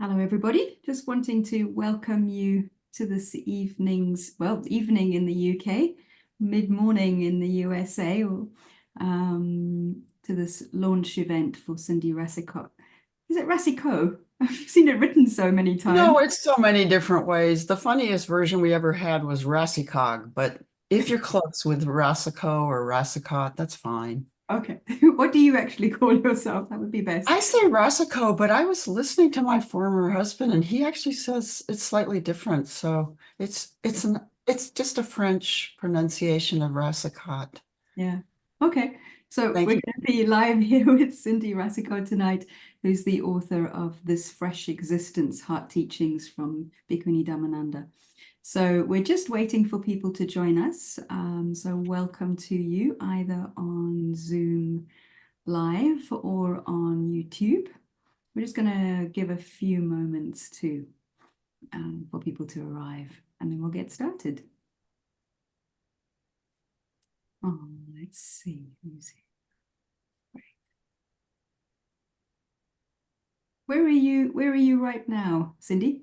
Hello, everybody. Just wanting to welcome you to this evening in the UK, mid-morning in the USA, or to this launch event for Cindy Rasicot. Is it Rasicot? I've seen it written so many times. No, it's so many different ways. The funniest version we ever had was Rasicog, but if you're close with Rasico or Rasicot, that's fine. Okay. What do you actually call yourself? That would be best. I say Rasico, but I was listening to my former husband and he actually says it's slightly different. So it's just a French pronunciation of Rasicot. Yeah. Okay. So Thank we're you. going to be live here with Cindy Rasicot tonight, who's the author of This Fresh Existence, Heart Teachings from Bhikkhuni Dhammananda. So we're just waiting for people to join us. So welcome to you either on Zoom Live or on YouTube. We're just going to give a few moments for people to arrive, and then we'll get started. Oh, let's see who's here. Right. Where are you right now, Cindy?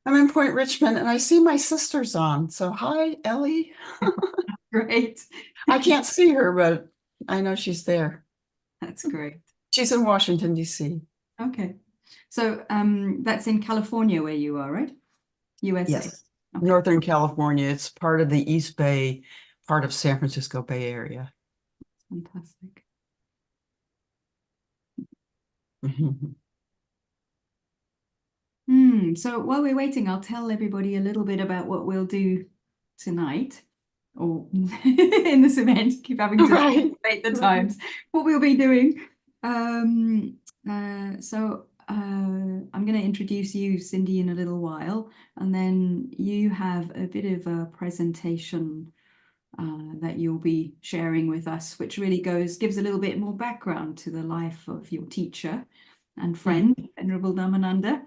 I'm in Point Richmond and I see my sister's on. So hi, Ellie. Great. I can't see her, but I know she's there. That's great. She's in Washington, D.C. Okay. So that's in California where you are, right? USA. Yes. Okay. Northern California. It's part of the East Bay, part of San Francisco Bay Area. Fantastic. So while we're waiting, I'll tell everybody a little bit about what we'll do tonight, or in this event. Keep having to state the times. What we'll be doing. I'm going to introduce you, Cindy, in a little while, and then you have a bit of a presentation that you'll be sharing with us, which really gives a little bit more background to the life of your teacher and friend, Venerable Dhammananda,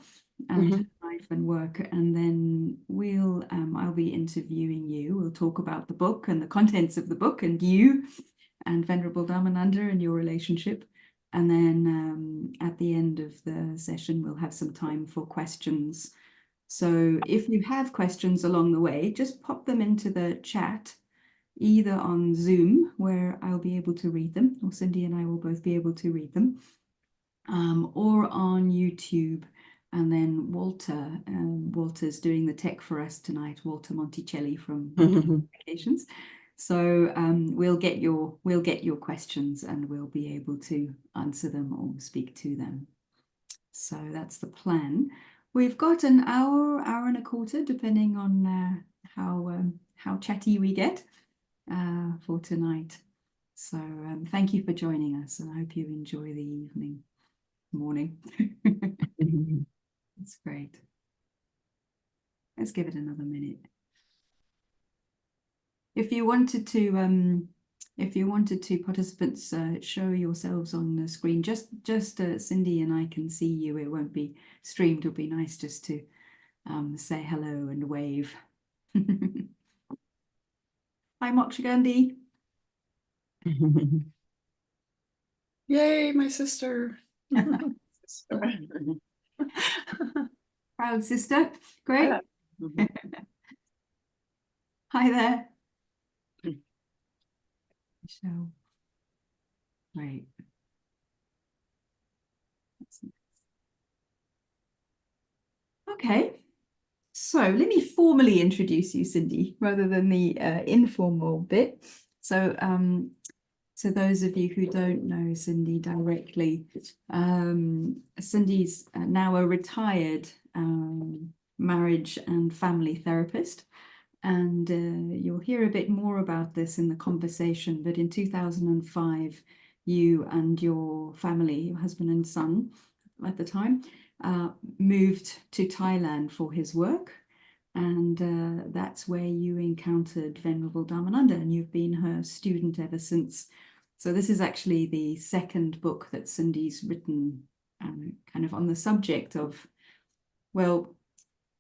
and life and work. And then I'll be interviewing you. We'll talk about the book and the contents of the book and you and Venerable Dhammananda and your relationship. And then at the end of the session, we'll have some time for questions. So if you have questions along the way, just pop them into the chat, either on Zoom, where I'll be able to read them, or Cindy and I will both be able to read them, or on YouTube. And then Walter's doing the tech for us tonight, Walter Monticelli from Windhorse Publications. So we'll get your questions and we'll be able to answer them or speak to them. So that's the plan. We've got an hour and a quarter, depending on how chatty we get for tonight. So thank you for joining us, and I hope you enjoy the morning. That's great. Let's give it another minute. If you wanted to, participants, show yourselves on the screen. Just Cindy and I can see you. It won't be streamed. It'll be nice just to say hello and wave. Hi, Moksha Gandhi. Yay, my sister. Proud sister. Great. Hi there. So, right. Okay. So let me formally introduce you, Cindy, rather than the informal bit. So to those of you who don't know Cindy directly, Cindy's now a retired marriage and family therapist. And you'll hear a bit more about this in the conversation. But in 2005, you and your family, your husband and son at the time, moved to Thailand for his work. And that's where you encountered Venerable Dhammananda, and you've been her student ever since. So this is actually the second book that Cindy's written kind of on the subject of, well,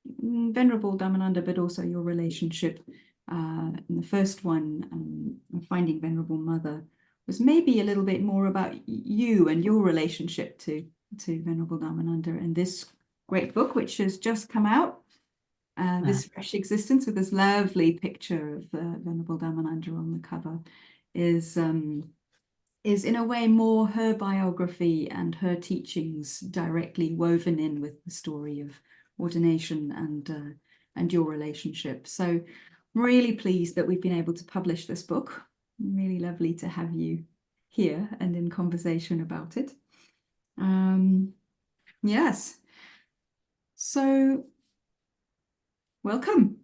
Venerable Dhammananda, but also your relationship. And the first one, Finding Venerable Mother, was maybe a little bit more about you and your relationship to Venerable Dhammananda. And this great book, which has just come out. This Fresh Existence, with this lovely picture of Venerable Dhammananda on the cover, is in a way more her biography and her teachings directly woven in with the story of ordination and your relationship. So I'm really pleased that we've been able to publish this book. Really lovely to have you here and in conversation about it. Yes. So welcome.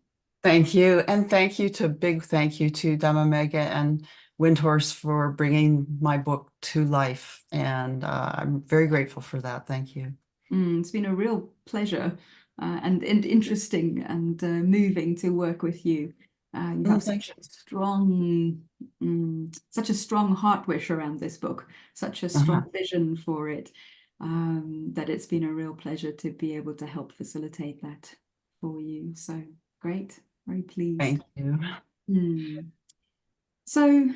Thank you. And big thank you to Dhammamegha and Windhorse for bringing my book to life. And I'm very grateful for that. Thank you. It's been a real pleasure and interesting and moving to work with you. You have such a strong heart wish around this book, such a strong vision for it, that it's been a real pleasure to be able to help facilitate that for you. So great, very pleased. Thank you. So, I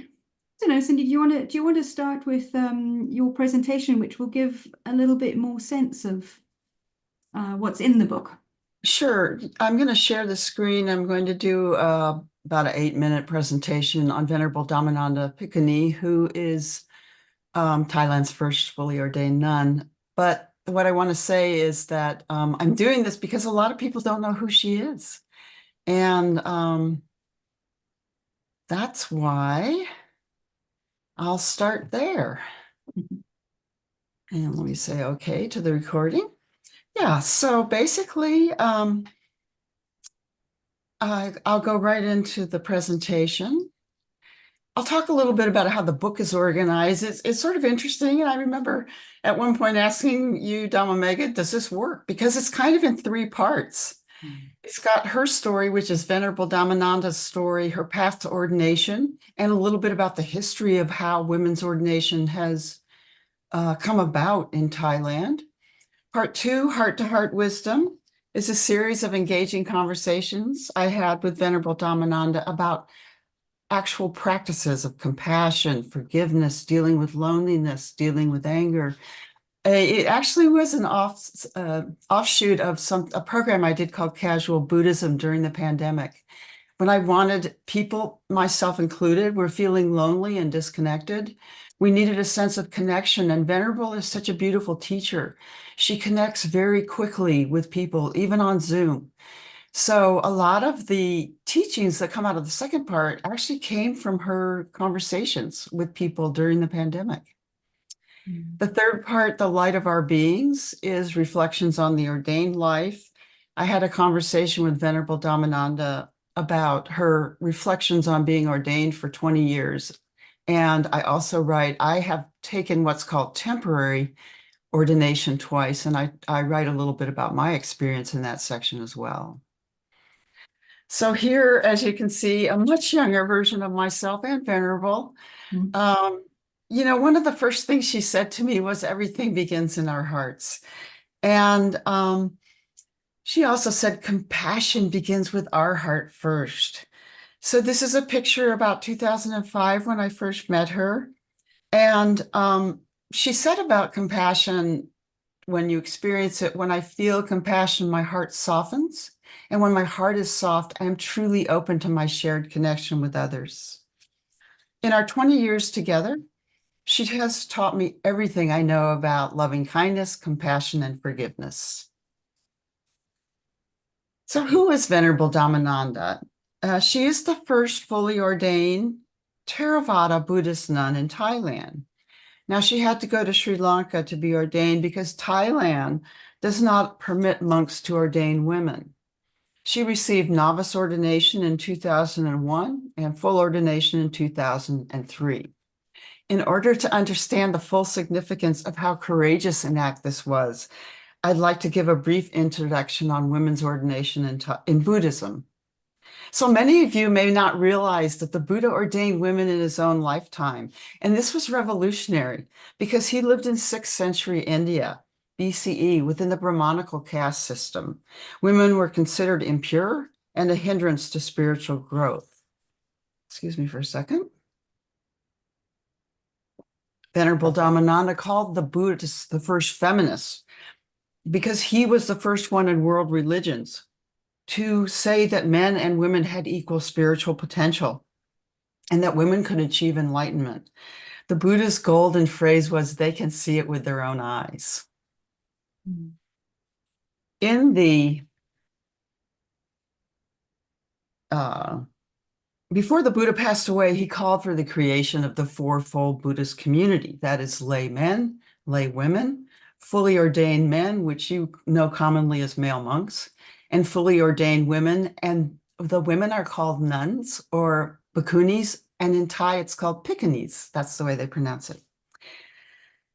don't know, Cindy, do you want to start with your presentation, which will give a little bit more sense of what's in the book? Sure. I'm going to share the screen. I'm going to do about an 8-minute presentation on Venerable Dhammananda Bhikkhuni, who is Thailand's first fully ordained nun. But what I want to say is that I'm doing this because a lot of people don't know who she is. And that's why I'll start there. And let me say okay to the recording. Yeah, so basically, I'll go right into the presentation. I'll talk a little bit about how the book is organized. It's sort of interesting. And I remember at one point asking you, Dhammamegha, does this work? Because it's kind of in 3 parts. It's got her story, which is Venerable Dhammananda's story, her path to ordination, and a little bit about the history of how women's ordination has come about in Thailand. Part 2, Heart to Heart Wisdom, is a series of engaging conversations I had with Venerable Dhammananda about actual practices of compassion, forgiveness, dealing with loneliness, dealing with anger. It actually was an offshoot of a program I did called Casual Buddhism during the pandemic. When I wanted people, myself included, were feeling lonely and disconnected. We needed a sense of connection, and Venerable is such a beautiful teacher. She connects very quickly with people, even on Zoom. So a lot of the teachings that come out of the second part actually came from her conversations with people during the pandemic. The third part, The Light of Our Beings, is reflections on the ordained life. I had a conversation with Venerable Dhammananda about her reflections on being ordained for 20 years. And I also write, I have taken what's called temporary ordination twice, and I write a little bit about my experience in that section as well. So here, as you can see, a much younger version of myself and Venerable. You know, one of the first things she said to me was, everything begins in our hearts. And she also said, compassion begins with our heart first. So this is a picture about 2005 when I first met her. And she said about compassion, when you experience it, when I feel compassion, my heart softens. And when my heart is soft, I am truly open to my shared connection with others. In our 20 years together, she has taught me everything I know about loving kindness, compassion, and forgiveness. So who is Venerable Dhammananda? She is the first fully ordained Theravada Buddhist nun in Thailand. Now, she had to go to Sri Lanka to be ordained because Thailand does not permit monks to ordain women. She received novice ordination in 2001 and full ordination in 2003. In order to understand the full significance of how courageous an act this was, I'd like to give a brief introduction on women's ordination in Buddhism. So many of you may not realize that the Buddha ordained women in his own lifetime, and this was revolutionary because he lived in 6th century India, BCE, within the Brahmanical caste system. Women were considered impure and a hindrance to spiritual growth. Excuse me for a second. Venerable Dhammananda called the Buddhists the first feminists. because he was the first one in world religions to say that men and women had equal spiritual potential and that women could achieve enlightenment. The Buddha's golden phrase was, they can see it with their own eyes. Mm. In the before the Buddha passed away, he called for the creation of the fourfold Buddhist community. That is lay men, lay women, fully ordained men, which you know commonly as male monks, and fully ordained women. And the women are called nuns or bhikkhunis, and in Thai it's called Bhikkhunis. That's the way they pronounce it.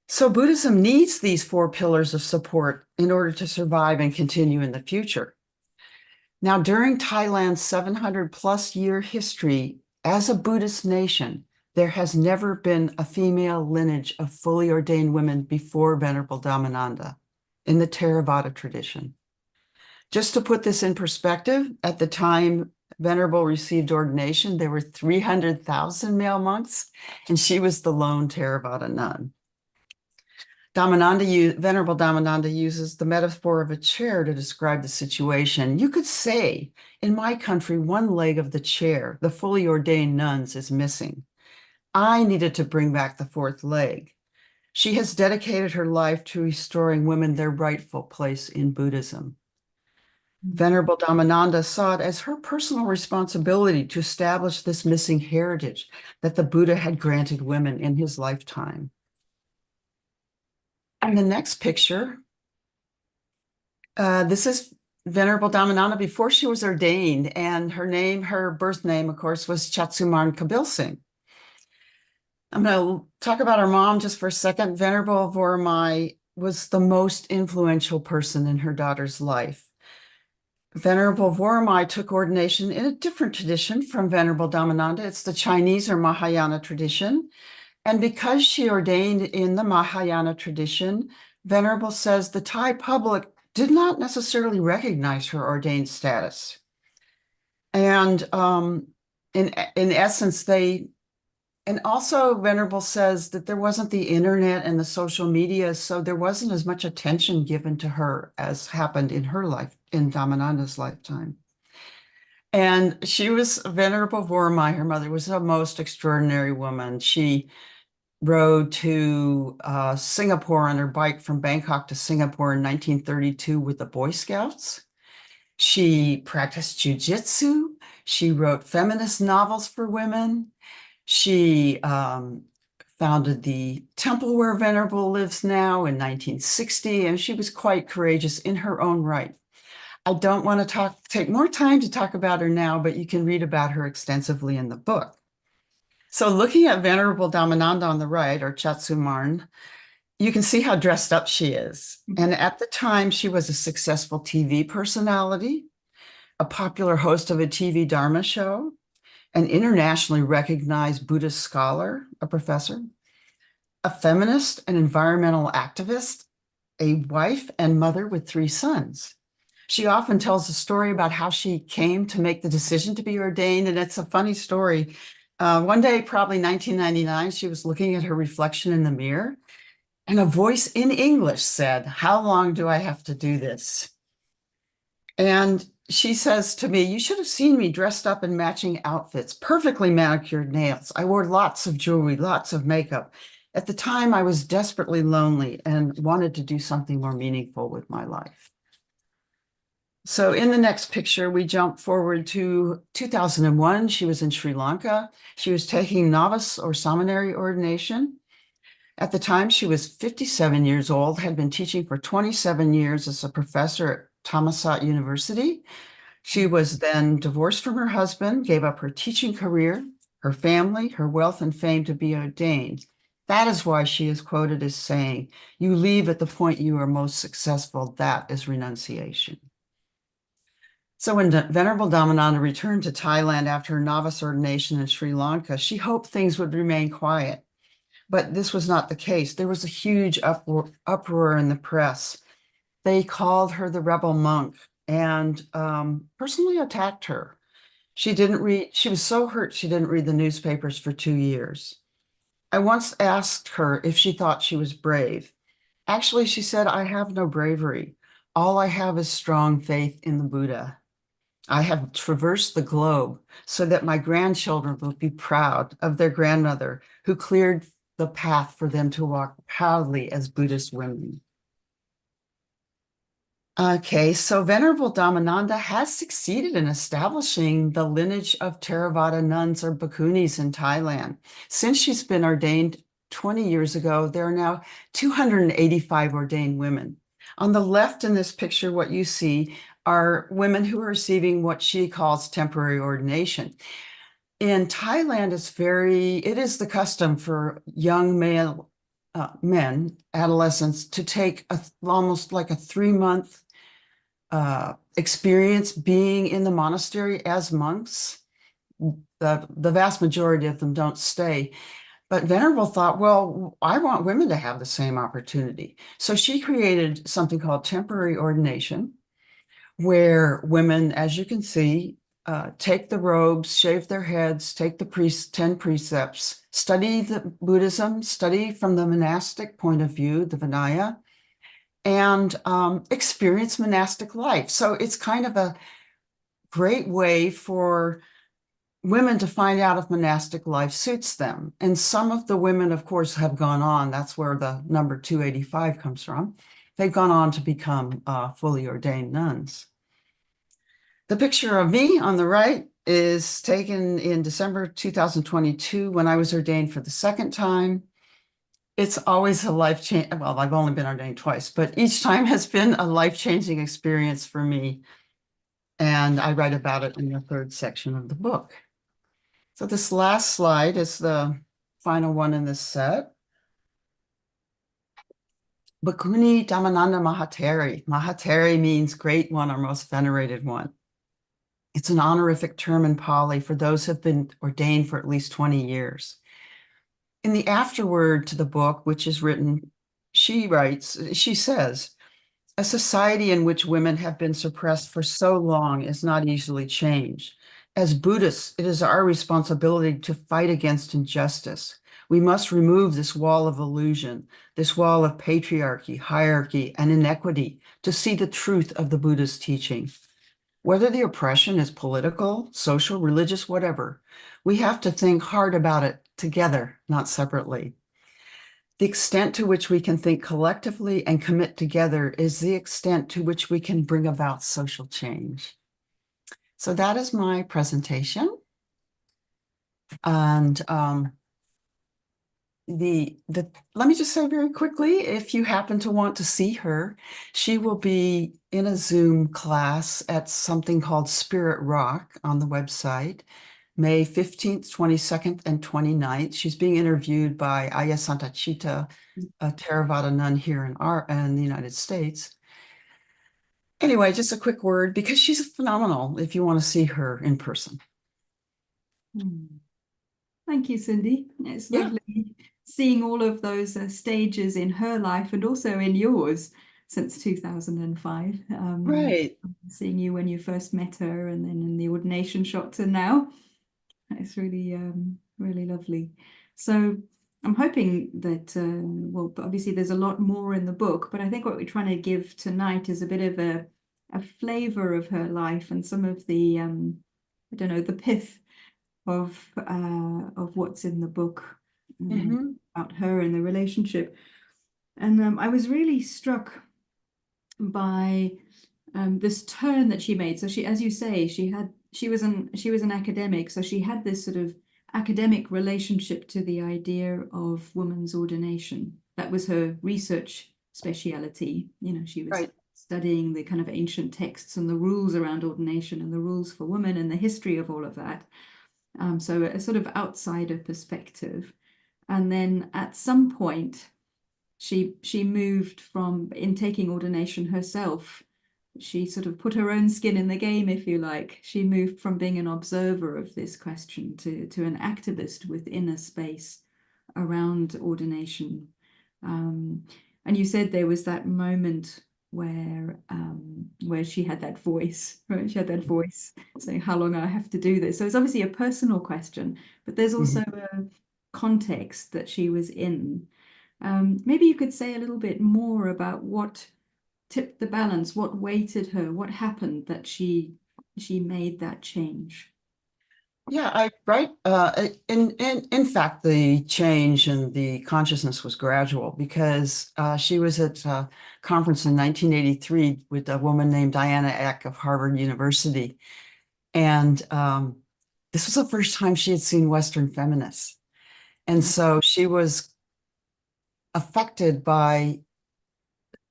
So Buddhism needs these four pillars of support in order to survive and continue in the future. Now, during Thailand's 700 plus year history as a Buddhist nation, there has never been a female lineage of fully ordained women before Venerable Dhammananda in the Theravada tradition. Just to put this in perspective, at the time Venerable received ordination, there were 300,000 male monks, and she was the lone Theravada nun. Venerable Dhammananda uses the metaphor of a chair to describe the situation. You could say, in my country, one leg of the chair, the fully ordained nuns, is missing. I needed to bring back the fourth leg. She has dedicated her life to restoring women their rightful place in Buddhism. Venerable Dhammananda saw it as her personal responsibility to establish this missing heritage that the Buddha had granted women in his lifetime. And the next picture, this is Venerable Dhammananda before she was ordained, and her birth name, of course, was Chatsumarn Kabil Singh. I'm going to talk about her mom just for a second. Venerable Vormai was the most influential person in her daughter's life. Venerable Vormai took ordination in a different tradition from Venerable Dhammananda. It's the Chinese or Mahayana tradition. And because she ordained in the Mahayana tradition, Venerable says the Thai public did not necessarily recognize her ordained status. And in essence, and also Venerable says that there wasn't the internet and the social media, so there wasn't as much attention given to her as happened in her life, in Dhammananda's lifetime. And she was Venerable Vormai, her mother, was a most extraordinary woman. She rode to Singapore on her bike from Bangkok to Singapore in 1932 with the Boy Scouts. She practiced jujitsu. She wrote feminist novels for women. She founded the temple where Venerable lives now in 1960, and she was quite courageous in her own right. I don't want to take more time to talk about her now, but you can read about her extensively in the book. So looking at Venerable Dhammananda on the right, or Chatsumarn, you can see how dressed up she is. And at the time, she was a successful TV personality, a popular host of a TV Dharma show, an internationally recognized Buddhist scholar, a professor, a feminist, an environmental activist, a wife and mother with 3 sons. She often tells a story about how she came to make the decision to be ordained, and it's a funny story. One day, probably 1999, she was looking at her reflection in the mirror, and a voice in English said, "How long do I have to do this?" And she says to me, "You should have seen me dressed up in matching outfits, perfectly manicured nails. I wore lots of jewelry, lots of makeup. At the time, I was desperately lonely and wanted to do something more meaningful with my life." So in the next picture, we jump forward to 2001. She was in Sri Lanka. She was taking novice or seminary ordination. At the time, she was 57 years old, had been teaching for 27 years as a professor at Thammasat University. She was then divorced from her husband, gave up her teaching career, her family, her wealth and fame to be ordained. That is why she is quoted as saying, "You leave at the point you are most successful. That is renunciation." So when Venerable Dhammananda returned to Thailand after her novice ordination in Sri Lanka, she hoped things would remain quiet. But this was not the case. There was a huge uproar in the press. They called her the rebel monk and personally attacked her. She was so hurt she didn't read the newspapers for 2 years. I once asked her if she thought she was brave. Actually, she said, I have no bravery. All I have is strong faith in the Buddha. I have traversed the globe so that my grandchildren will be proud of their grandmother who cleared the path for them to walk proudly as Buddhist women. Okay, so Venerable Dhammananda has succeeded in establishing the lineage of Theravada nuns or bhikkhunis in Thailand. Since she's been ordained 20 years ago, there are now 285 ordained women. On the left in this picture, what you see are women who are receiving what she calls temporary ordination. In Thailand, it is the custom for young male men, adolescents, to take almost like a 3-month experience being in the monastery as monks. The vast majority of them don't stay. But Venerable thought, well, I want women to have the same opportunity. So she created something called temporary ordination, where women, as you can see, take the robes, shave their heads, take the 10 precepts, study the Buddhism, study from the monastic point of view, the Vinaya, and experience monastic life. So it's kind of a great way for women to find out if monastic life suits them. And some of the women, of course, have gone on. That's where the number 285 comes from. They've gone on to become fully ordained nuns. The picture of me on the right is taken in December 2022 when I was ordained for the second time. It's always a life change. Well, I've only been ordained twice, but each time has been a life-changing experience for me. And I write about it in the third section of the book. So this last slide is the final one in this set. Bhikkhuni Dhammananda Mahateri. Mahateri means great one or most venerated one. It's an honorific term in Pali for those who have been ordained for at least 20 years. In the afterword to the book, which is written, she says, a society in which women have been suppressed for so long is not easily changed. As Buddhists, it is our responsibility to fight against injustice. We must remove this wall of illusion, this wall of patriarchy, hierarchy, and inequity to see the truth of the Buddha's teaching. Whether the oppression is political, social, religious, whatever, we have to think hard about it together, not separately. The extent to which we can think collectively and commit together is the extent to which we can bring about social change. So that is my presentation. And let me just say very quickly, if you happen to want to see her, she will be in a Zoom class at something called Spirit Rock on the website, May 15th, 22nd, and 29th. She's being interviewed by Aya Santachita, a Theravada nun here in the United States. Anyway, just a quick word, because she's phenomenal if you want to see her in person. Thank you, Cindy. It's lovely seeing all of those stages in her life and also in yours since 2005. Right. Seeing you when you first met her and then in the ordination shot to now. It's really, really lovely. So I'm hoping that, well, obviously there's a lot more in the book, but I think what we're trying to give tonight is a bit of a flavor of her life and some of the, I don't know, the pith of what's in the book about her and the relationship. And I was really struck by this turn that she made. So she, as you say, she was an academic, so she had this sort of academic relationship to the idea of woman's ordination. That was her research speciality. You know, she was studying the kind of ancient texts and the rules around ordination and the rules for women and the history of all of that. So a sort of outsider perspective. And then at some point, she moved from, in taking ordination herself, she sort of put her own skin in the game, if you like. She moved from being an observer of this question to an activist within a space around ordination. And you said there was that moment where she had that voice, right? She had that voice saying, how long I have to do this? So it's obviously a personal question, but there's also a context that she was in. Maybe you could say a little bit more about what tipped the balance, what weighted her, what happened that she made that change. Yeah, in fact, the change in the consciousness was gradual because she was at a conference in 1983 with a woman named Diana Eck of Harvard University. And this was the first time she had seen Western feminists. And so she was affected by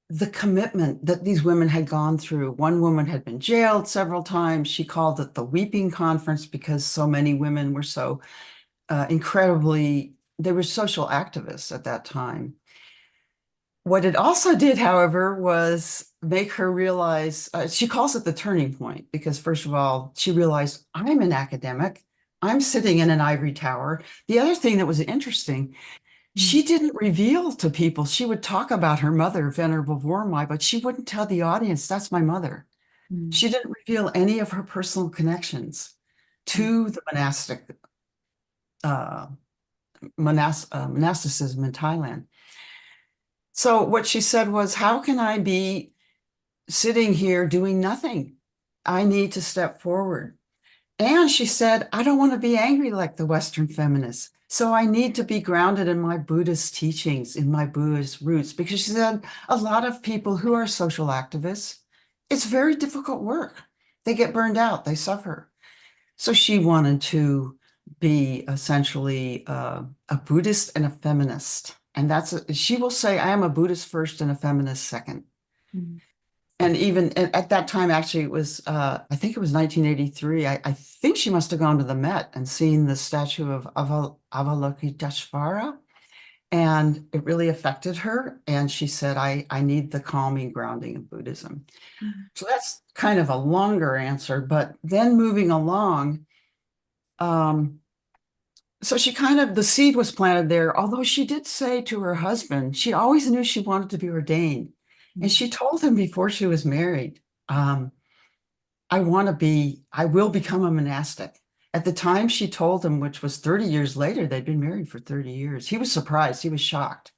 the commitment that these women had gone through. One woman had been jailed several times. She called it the weeping conference because so many women were so incredibly, they were social activists at that time. What it also did, however, was make her realize, she calls it the turning point, because first of all, she realized, I'm an academic. I'm sitting in an ivory tower. The other thing that was interesting, she didn't reveal to people. She would talk about her mother, Venerable Vormai, but she wouldn't tell the audience, that's my mother. She didn't reveal any of her personal connections to the monasticism in Thailand. So what she said was, how can I be sitting here doing nothing? I need to step forward. And she said, I don't want to be angry like the Western feminists. So I need to be grounded in my Buddhist teachings, in my Buddhist roots, because she said a lot of people who are social activists, it's very difficult work. They get burned out, they suffer. So she wanted to be essentially a Buddhist and a feminist. And she will say, I am a Buddhist first and a feminist second. And even at that time, actually, it was, I think it was 1983. I think she must have gone to the Met and seen the statue of Avalokiteshvara. And it really affected her. And she said, I need the calming grounding of Buddhism. So that's kind of a longer answer. But then moving along, so she the seed was planted there, although she did say to her husband, she always knew she wanted to be ordained. And she told him before she was married, I will become a monastic. At the time she told him, which was 30 years later, they'd been married for 30 years. He was surprised, he was shocked.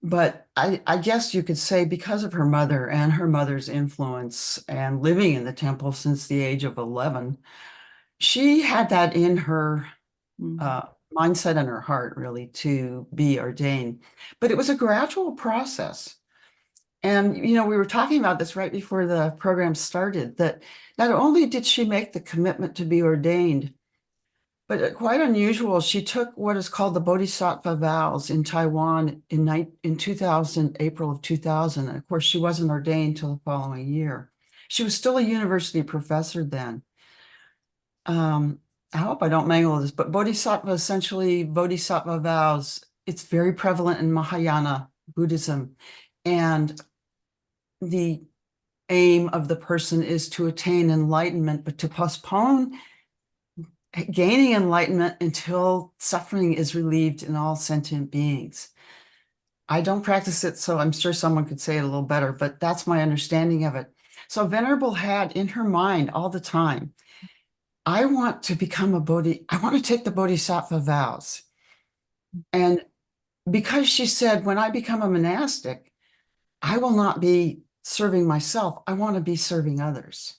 But I guess you could say because of her mother and her mother's influence and living in the temple since the age of 11, she had that in her mindset and her heart, really, to be ordained. But it was a gradual process. And, we were talking about this right before the program started, that not only did she make the commitment to be ordained, but quite unusual, she took what is called the Bodhisattva vows in Taiwan in 2000, April of 2000. And of course, she wasn't ordained till the following year. She was still a university professor then. I hope I don't mangle this, but Bodhisattva vows, it's very prevalent in Mahayana Buddhism. And the aim of the person is to attain enlightenment, but to postpone gaining enlightenment until suffering is relieved in all sentient beings. I don't practice it, so I'm sure someone could say it a little better, but that's my understanding of it. So Venerable had in her mind all the time, I want to become I want to take the Bodhisattva vows. And because she said, when I become a monastic, I will not be serving myself. I want to be serving others.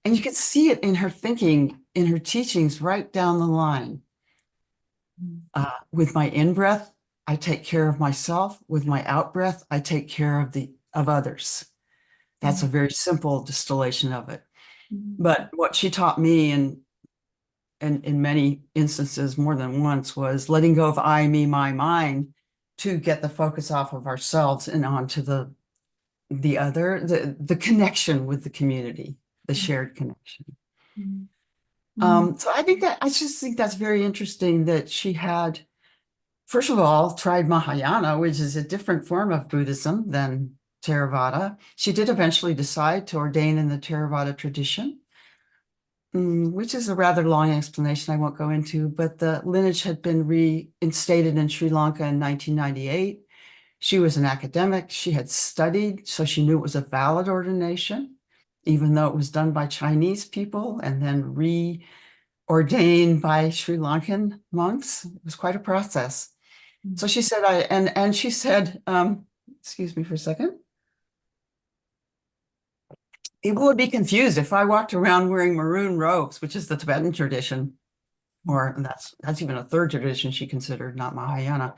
And you could see it in her thinking, in her teachings right down the line. With my in-breath, I take care of myself. With my out-breath, I take care of others. That's a very simple distillation of it. But what she taught me, and in many instances, more than once, was letting go of I, me, my, mine to get the focus off of ourselves and onto the other, the connection with the community, the shared connection. So I just think that's very interesting that she had, first of all, tried Mahayana, which is a different form of Buddhism than Theravada. She did eventually decide to ordain in the Theravada tradition, which is a rather long explanation I won't go into, but the lineage had been reinstated in Sri Lanka in 1998. She was an academic. She had studied, so she knew it was a valid ordination, even though it was done by Chinese people and then reordained by Sri Lankan monks. It was quite a process. So she said, and she said, excuse me for a second. People would be confused if I walked around wearing maroon robes, which is the Tibetan tradition, or that's even a third tradition she considered, not Mahayana.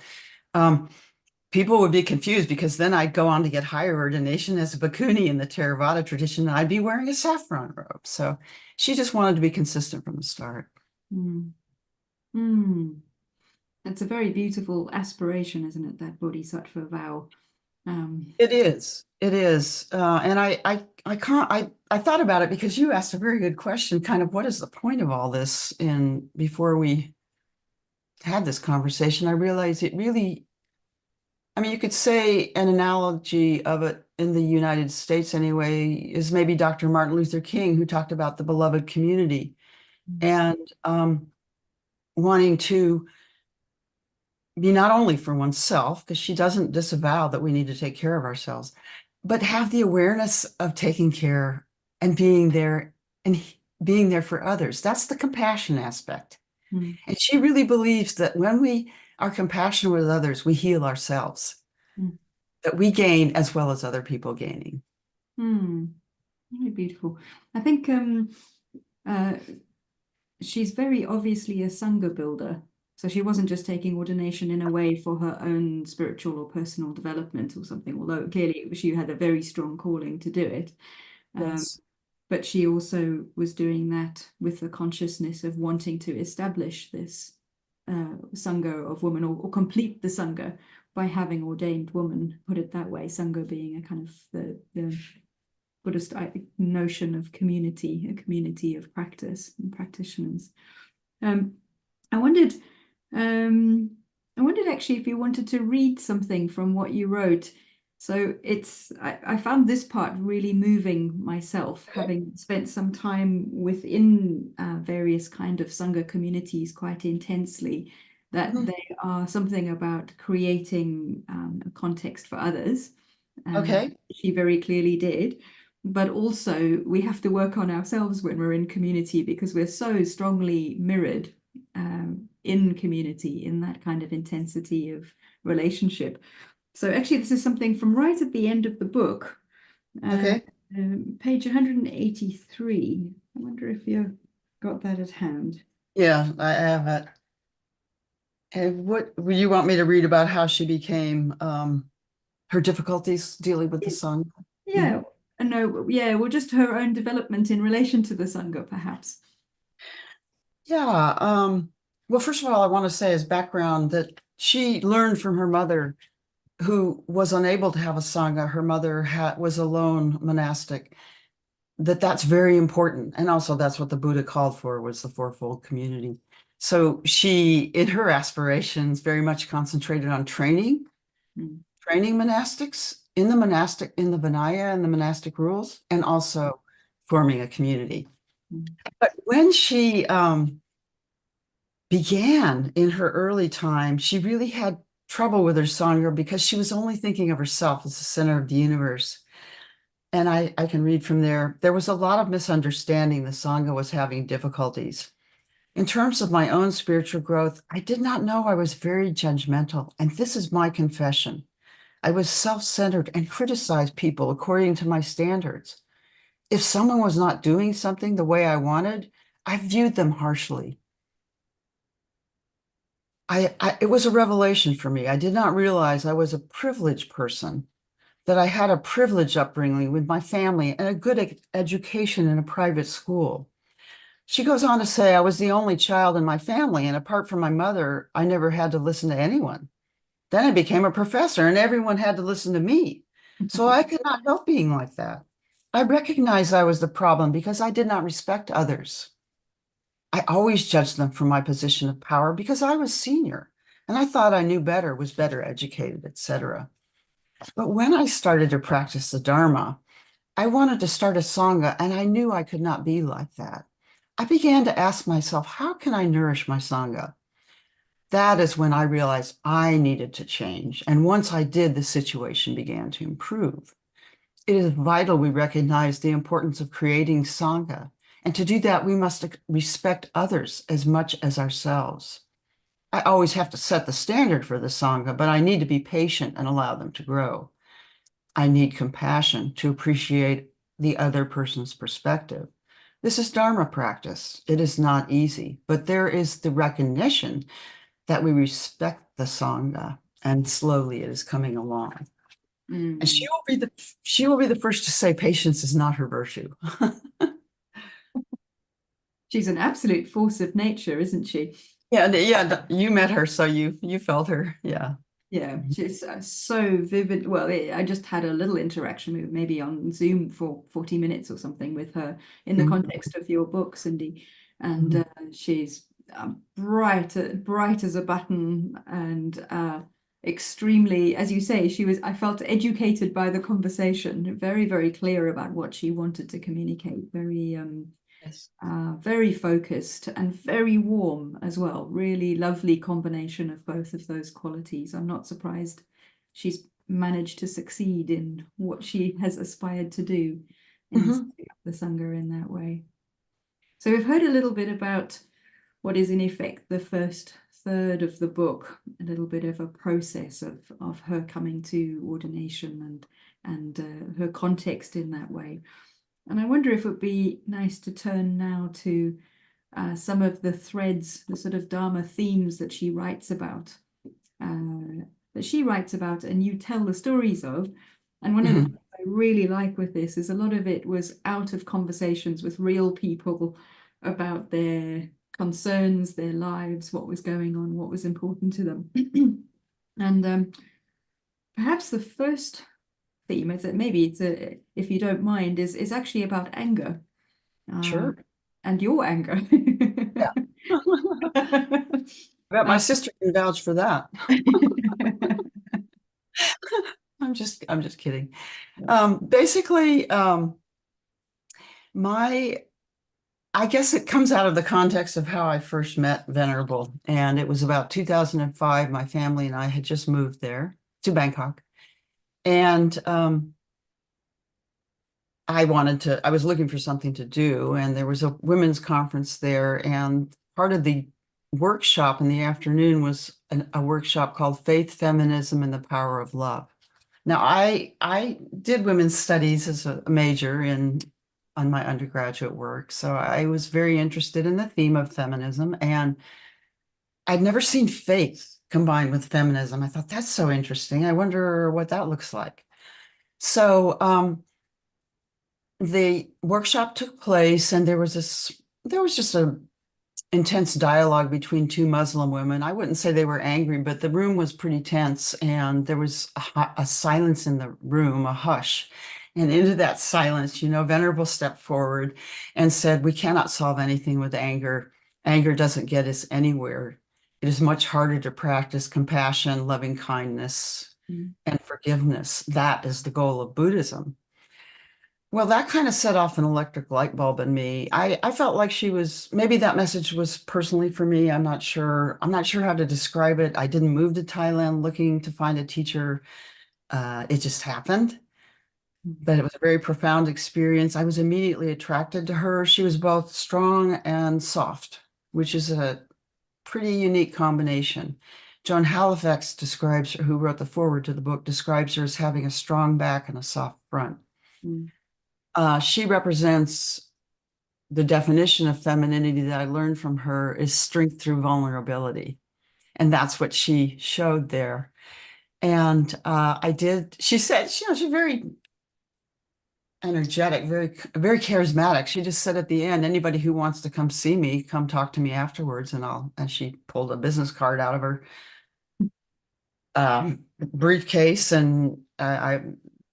People would be confused because then I'd go on to get higher ordination as a bhikkhuni in the Theravada tradition, and I'd be wearing a saffron robe. So she just wanted to be consistent from the start. Mm. Mm. It's a very beautiful aspiration, isn't it? That bodhisattva vow. It is. It is. And I can't, I thought about it because you asked a very good question, kind of what is the point of all this? And before we had this conversation, I realized it really, I mean, you could say an analogy of it in the United States anyway, is maybe Dr. Martin Luther King, who talked about the beloved community and wanting to be not only for oneself, because she doesn't disavow that we need to take care of ourselves, but have the awareness of taking care and being there for others. That's the compassion aspect. Mm. And she really believes that when we are compassionate with others, we heal ourselves, that we gain as well as other people gaining. Really beautiful. I think she's very obviously a Sangha builder. So she wasn't just taking ordination in a way for her own spiritual or personal development or something, although clearly she had a very strong calling to do it. Yes. But she also was doing that with the consciousness of wanting to establish this Sangha of women or complete the Sangha by having ordained women, put it that way, Sangha being a kind of the Buddhist notion of community, a community of practice and practitioners. I wondered actually if you wanted to read something from what you wrote. So I found this part really moving myself, having spent some time within various kind of Sangha communities quite intensely, that they are something about creating a context for others. Okay. She very clearly did. But also we have to work on ourselves when we're in community because we're so strongly mirrored in community, in that kind of intensity of relationship. So actually, this is something from right at the end of the book, page 183. I wonder if you've got that at hand. Yeah, I have it. And what would you want me to read about how she became her difficulties dealing with the Sangha? Yeah, no, yeah, well, just her own development in relation to the Sangha, perhaps. Yeah. Well, first of all, I want to say as background that she learned from her mother, who was unable to have a Sangha. Her mother was a lone monastic, that's very important. And also that's what the Buddha called for, was the fourfold community. So she, in her aspirations, very much concentrated on training monastics in the Vinaya and the monastic rules, and also forming a community. But when she began in her early time, she really had trouble with her Sangha because she was only thinking of herself as the center of the universe. And I can read from there. There was a lot of misunderstanding. The Sangha was having difficulties. In terms of my own spiritual growth, I did not know I was very judgmental. And this is my confession. I was self-centered and criticized people according to my standards. If someone was not doing something the way I wanted, I viewed them harshly. It was a revelation for me. I did not realize I was a privileged person, that I had a privileged upbringing with my family and a good education in a private school. She goes on to say, I was the only child in my family, and apart from my mother, I never had to listen to anyone. Then I became a professor, and everyone had to listen to me. So I could not help being like that. I recognized I was the problem because I did not respect others. I always judged them from my position of power because I was senior, and I thought I knew better, was better educated, etc. But when I started to practice the Dharma, I wanted to start a Sangha, and I knew I could not be like that. I began to ask myself, how can I nourish my Sangha? That is when I realized I needed to change. And once I did, the situation began to improve. It is vital we recognize the importance of creating Sangha. And to do that, we must respect others as much as ourselves. I always have to set the standard for the Sangha, but I need to be patient and allow them to grow. I need compassion to appreciate the other person's perspective. This is Dharma practice. It is not easy, but there is the recognition that we respect the Sangha, and slowly it is coming along. And Mm. she will be the first to say patience is not her virtue. She's an absolute force of nature, isn't she? Yeah, you met her, so you felt her. Yeah. Yeah, she's so vivid. Well, I just had a little interaction with maybe on Zoom for 40 minutes or something with her in the Mhm. context of your book, Cindy. And Mhm. she's bright as a button and extremely, as you say, I felt educated by the conversation, very, very clear about what she wanted to communicate, Yes. very focused and very warm as well. Really lovely combination of both of those qualities. I'm not surprised she's managed to succeed in what she has aspired to do in Mhm. setting up the Sangha in that way. So we've heard a little bit about what is in effect the first third of the book, a little bit of a process of her coming to ordination and her context in that way. And I wonder if it would be nice to turn now to some of the threads, the sort of Dharma themes that she writes about, and you tell the stories of. And one of the Mhm. things I really like with this is a lot of it was out of conversations with real people about their concerns, their lives, what was going on, what was important to them. And perhaps the first theme is that maybe if you don't mind, is actually about anger. Uh, Sure. and your anger. Yeah. I bet my Uh, sister can vouch for that. I'm just kidding. Basically, my I guess it comes out of the context of how I first met Venerable. And it was about 2005. My family and I had just moved there to Bangkok. And I was looking for something to do. And there was a women's conference there. And part of the workshop in the afternoon was a workshop called Faith, Feminism, and the Power of Love. Now, I did women's studies as a major on my undergraduate work, so I was very interested in the theme of feminism, and I'd never seen faith combined with feminism. I thought that's so interesting. I wonder what that looks like. So the workshop took place, and there was just a intense dialogue between two Muslim women. I wouldn't say they were angry, but the room was pretty tense, and there was a silence in the room, a hush. And into that silence, Venerable stepped forward and said, "We cannot solve anything with anger. Anger doesn't get us anywhere. It is much harder to practice compassion, loving kindness, mm, and forgiveness. That is the goal of Buddhism." Well, that kind of set off an electric light bulb in me. I felt like maybe that message was personally for me. I'm not sure. I'm not sure how to describe it. I didn't move to Thailand looking to find a teacher. It just happened. mm, But it was a very profound experience. I was immediately attracted to her. She was both strong and soft, which is a pretty unique combination. Joan Halifax who wrote the foreword to the book, describes her as having a strong back and a soft front. mm, She represents the definition of femininity that I learned from her is strength through vulnerability. And that's what she showed there. And she said, she's very energetic, very charismatic. She just said at the end, anybody who wants to come see me, come talk to me afterwards. And she pulled a business card out of her briefcase, and I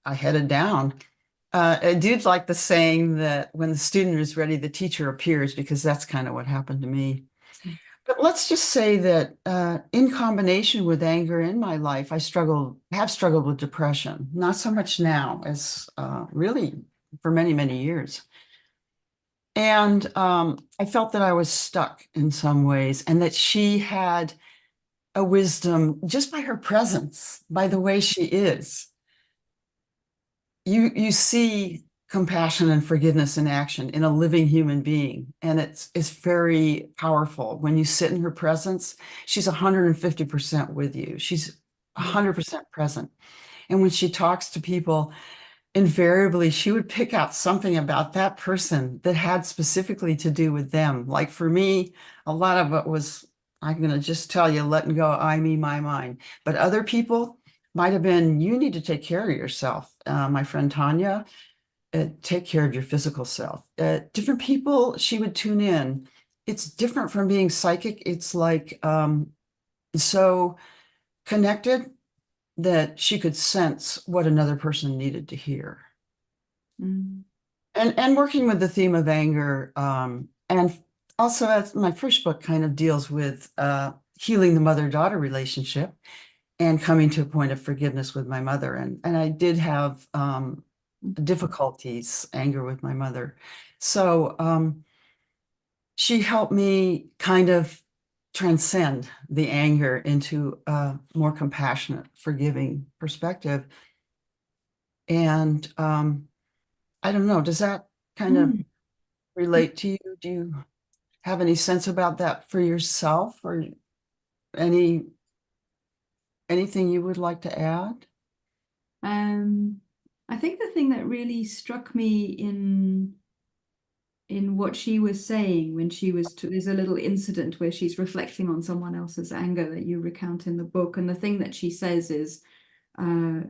headed down. I do like the saying that when the student is ready, the teacher appears, because that's kind of what happened to me. mm, But let's just say that in combination with anger in my life, have struggled with depression. Not so much now as really for many, many years. And I felt that I was stuck in some ways, and that she had a wisdom just by her presence, by the way she is. You see compassion and forgiveness in action in a living human being. And it's very powerful. When you sit in her presence, she's 150% with you. She's 100% present. And when she talks to people, invariably she would pick out something about that person that had specifically to do with them. Like for me, a lot of it was, I'm going to just tell you, letting go, I, me, my, mine. But other people might have been, you need to take care of yourself. My friend Tanya, take care of your physical self. Different people, she would tune in. It's different from being psychic. It's like so connected that she could sense what another person needed to hear. Mm. And working with the theme of anger, and also as my first book kind of deals with healing the mother-daughter relationship and coming to a point of forgiveness with my mother. And I did have difficulties, anger with my mother. So she helped me kind of transcend the anger into a more compassionate, forgiving perspective. And I don't know, does that kind of Mm. relate to you? Do you have any sense about that for yourself, or any anything you would like to add? Um, I think the thing that really struck me in what she was saying when she was there's a little incident where she's reflecting on someone else's anger that you recount in the book, and the thing that she says is uh,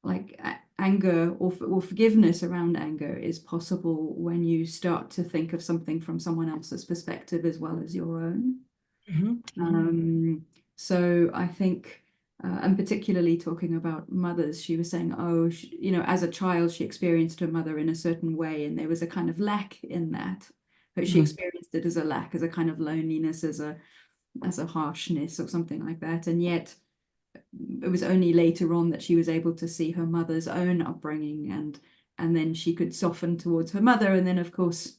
like anger or forgiveness around anger is possible when you start to think of something from someone else's perspective as well as your own. Mhm. So I think, and particularly talking about mothers, she was saying, oh, you know, as a child, she experienced her mother in a certain way, and there was a kind of lack in that. But she Mhm. experienced it as a lack, as a kind of loneliness, as a harshness or something like that. And yet it was only later on that she was able to see her mother's own upbringing, and then she could soften towards her mother, and then of course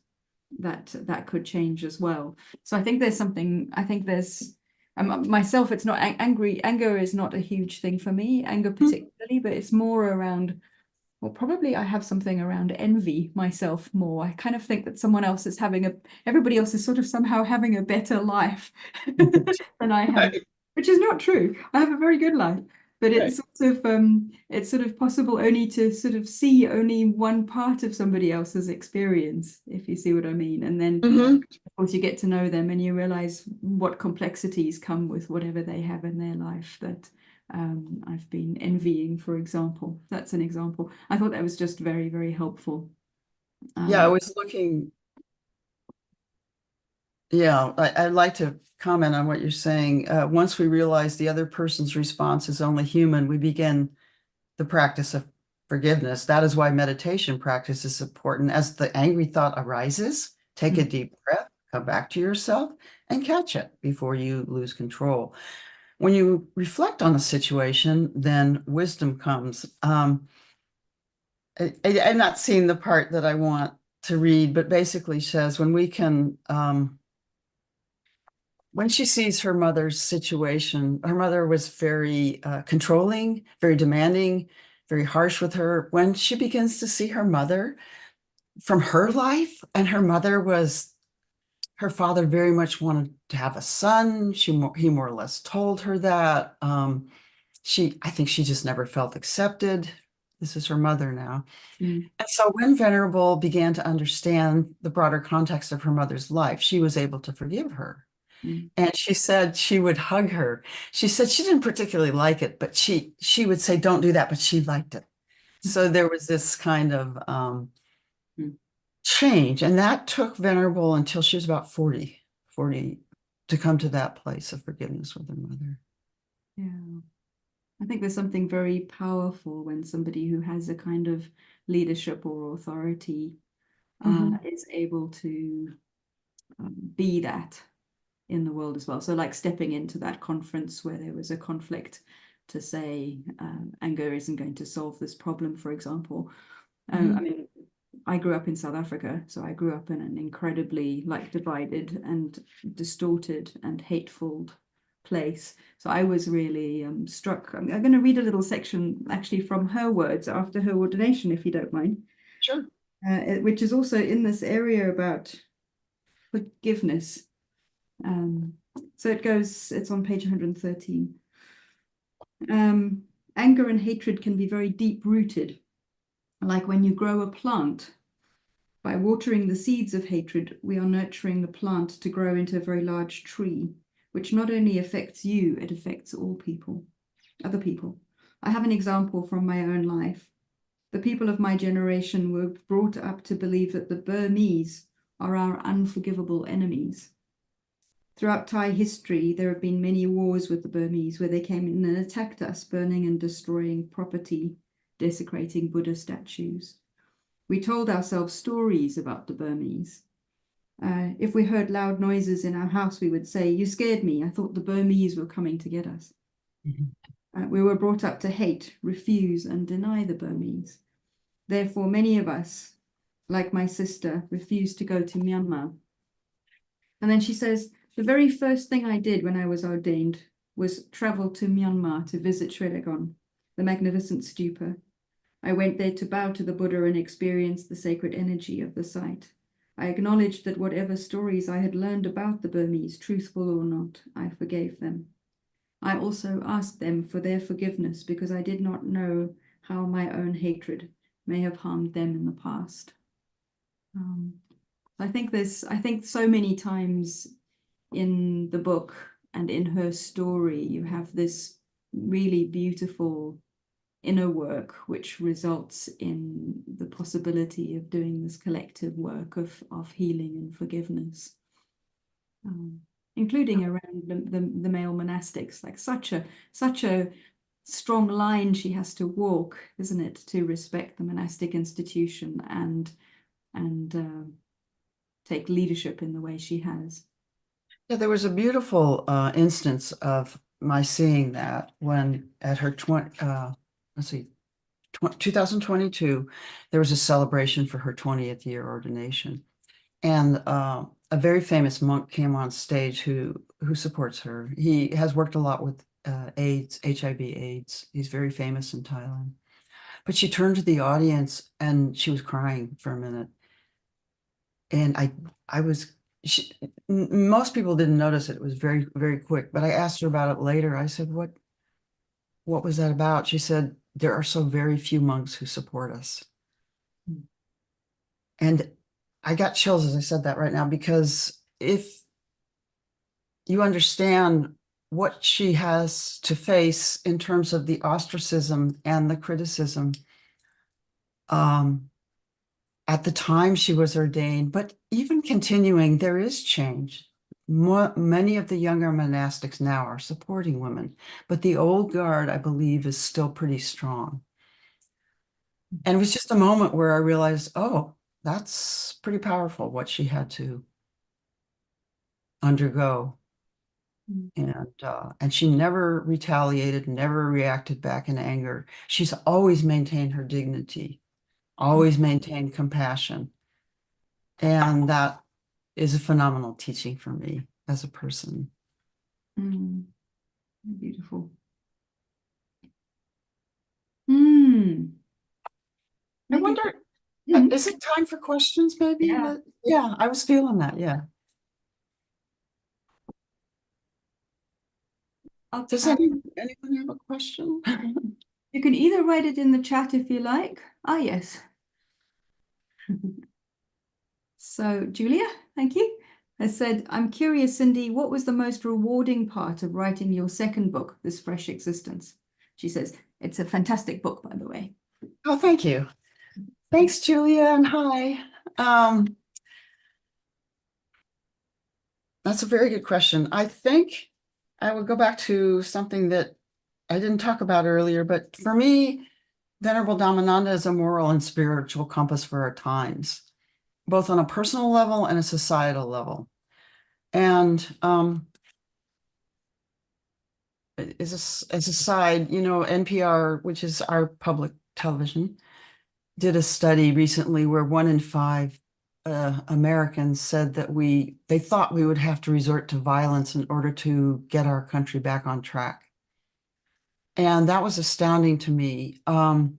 that could change as well. So I think there's something, I think there's myself, it's not anger is not a huge thing for me, anger particularly, but it's more around, well, probably I have something around envy myself more. I kind of think that someone else is everybody else is sort of somehow having a better life than I have, Right, which is not true. I have a very good life, but right. it's sort of possible only to sort of see only one part of somebody else's experience, if you see what I mean. And then, Mhm. of course, you get to know them and you realize what complexities come with whatever they have in their life that I've been envying, for example. That's an example. I thought that was just very, very helpful. Yeah, I Uh, was looking. Yeah, I'd like to comment on what you're saying. Once we realize the other person's response is only human, we begin the practice of forgiveness. That is why meditation practice is important. As the angry thought arises, take a mm, deep breath, come back to yourself, and catch it before you lose control. When you reflect on the situation, then wisdom comes. I'm not seeing the part that I want to read, but basically says when she sees her mother's situation, her mother was very controlling, very demanding, very harsh with her. When she begins to see her mother from her life, and her mother was, her father very much wanted to have a son. He more or less told her that. I think she just never felt accepted. This is her mother now. mm, And so when Venerable began to understand the broader context of her mother's life, she was able to forgive her. mm, And she said she would hug her. She said she didn't particularly like it, but she would say, "Don't do that," but she liked it. So there was this kind of mm. change, and that took Venerable until she was about 40 to come to that place of forgiveness with her mother. Yeah. I think there's something very powerful when somebody who has a kind of leadership or authority Mhm. is able to be that in the world as well. So, like stepping into that conference where there was a conflict to say anger isn't going to solve this problem, for example. I Mhm. mean, I grew up in South Africa, so I grew up in an incredibly like divided and distorted and hateful place. So I was really struck. I'm going to read a little section actually from her words after her ordination, if you don't mind. Sure. which is also in this area about forgiveness. So it's on page 113. Anger and hatred can be very deep-rooted, like when you grow a plant. By watering the seeds of hatred, we are nurturing the plant to grow into a very large tree, which not only affects you, it affects all people, other people. I have an example from my own life. The people of my generation were brought up to believe that the Burmese are our unforgivable enemies. Throughout Thai history, there have been many wars with the Burmese where they came in and attacked us, burning and destroying property, desecrating Buddha statues. We told ourselves stories about the Burmese. If we heard loud noises in our house, we would say, "You scared me. I thought the Burmese were coming to get us." We were brought up to hate, refuse, and deny the Burmese. Therefore, many of us, like my sister, refused to go to Myanmar. And then she says, the very first thing I did when I was ordained was travel to Myanmar to visit Sriragon, the magnificent stupa. I went there to bow to the Buddha and experience the sacred energy of the site. I acknowledged that whatever stories I had learned about the Burmese, truthful or not, I forgave them. I also asked them for their forgiveness because I did not know how my own hatred may have harmed them in the past. I think so many times in the book and in her story, you have this really beautiful inner work, which results in the possibility of doing this collective work of healing and forgiveness, including around the male monastics. Like such a strong line she has to walk, isn't it, to respect the monastic institution and take leadership in the way she has. Yeah, there was a beautiful instance of my seeing that when at her 2022, there was a celebration for her 20th year ordination. And a very famous monk came on stage who supports her. He has worked a lot with AIDS, HIV/AIDS. He's very famous in Thailand. But she turned to the audience and she was crying for a minute. And most people didn't notice it. It was very, very quick. But I asked her about it later. I said, what was that about? She said, there are so very few monks who support us. And I got chills as I said that right now, because if you understand what she has to face in terms of the ostracism and the criticism, at the time she was ordained, but even continuing, there is change. Many of the younger monastics now are supporting women, but the old guard, I believe, is still pretty strong. And it was just a moment where I realized, oh, that's pretty powerful what she had to undergo. And she never retaliated, never reacted back in anger. She's always maintained her dignity, always maintained compassion. And that is a phenomenal teaching for me as a person. Beautiful. I wonder, is it time for questions maybe? Yeah, I was feeling that, yeah. Does anyone have a question? You can either write it in the chat if you like. Ah, yes. So Julia, thank you, has said, I'm curious, Cindy, what was the most rewarding part of writing your second book, This Fresh Existence? She says, it's a fantastic book, by the way. Oh, thank you. Thanks, Julia, and hi. That's a very good question. I think I would go back to something that I didn't talk about earlier, but for me, Venerable Dhammananda is a moral and spiritual compass for our times, both on a personal level and a societal level. And as a side, NPR, which is our public television, did a study recently where 1 in 5 Americans said that they thought we would have to resort to violence in order to get our country back on track. And that was astounding to me. And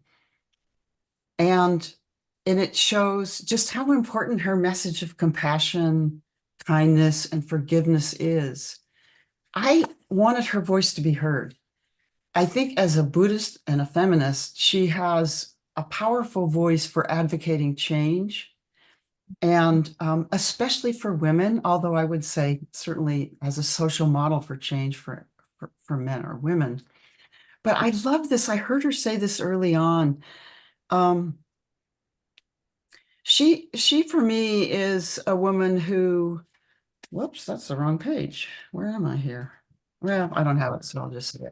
and it shows just how important her message of compassion, kindness, and forgiveness is. I wanted her voice to be heard. I think as a Buddhist and a feminist, she has a powerful voice for advocating change, and especially for women, although I would say certainly as a social model for change for men or women. But I love this. I heard her say this early on. Um, she for me is a woman who, whoops, that's the wrong page. Where am I here? Well, I don't have it, so I'll just say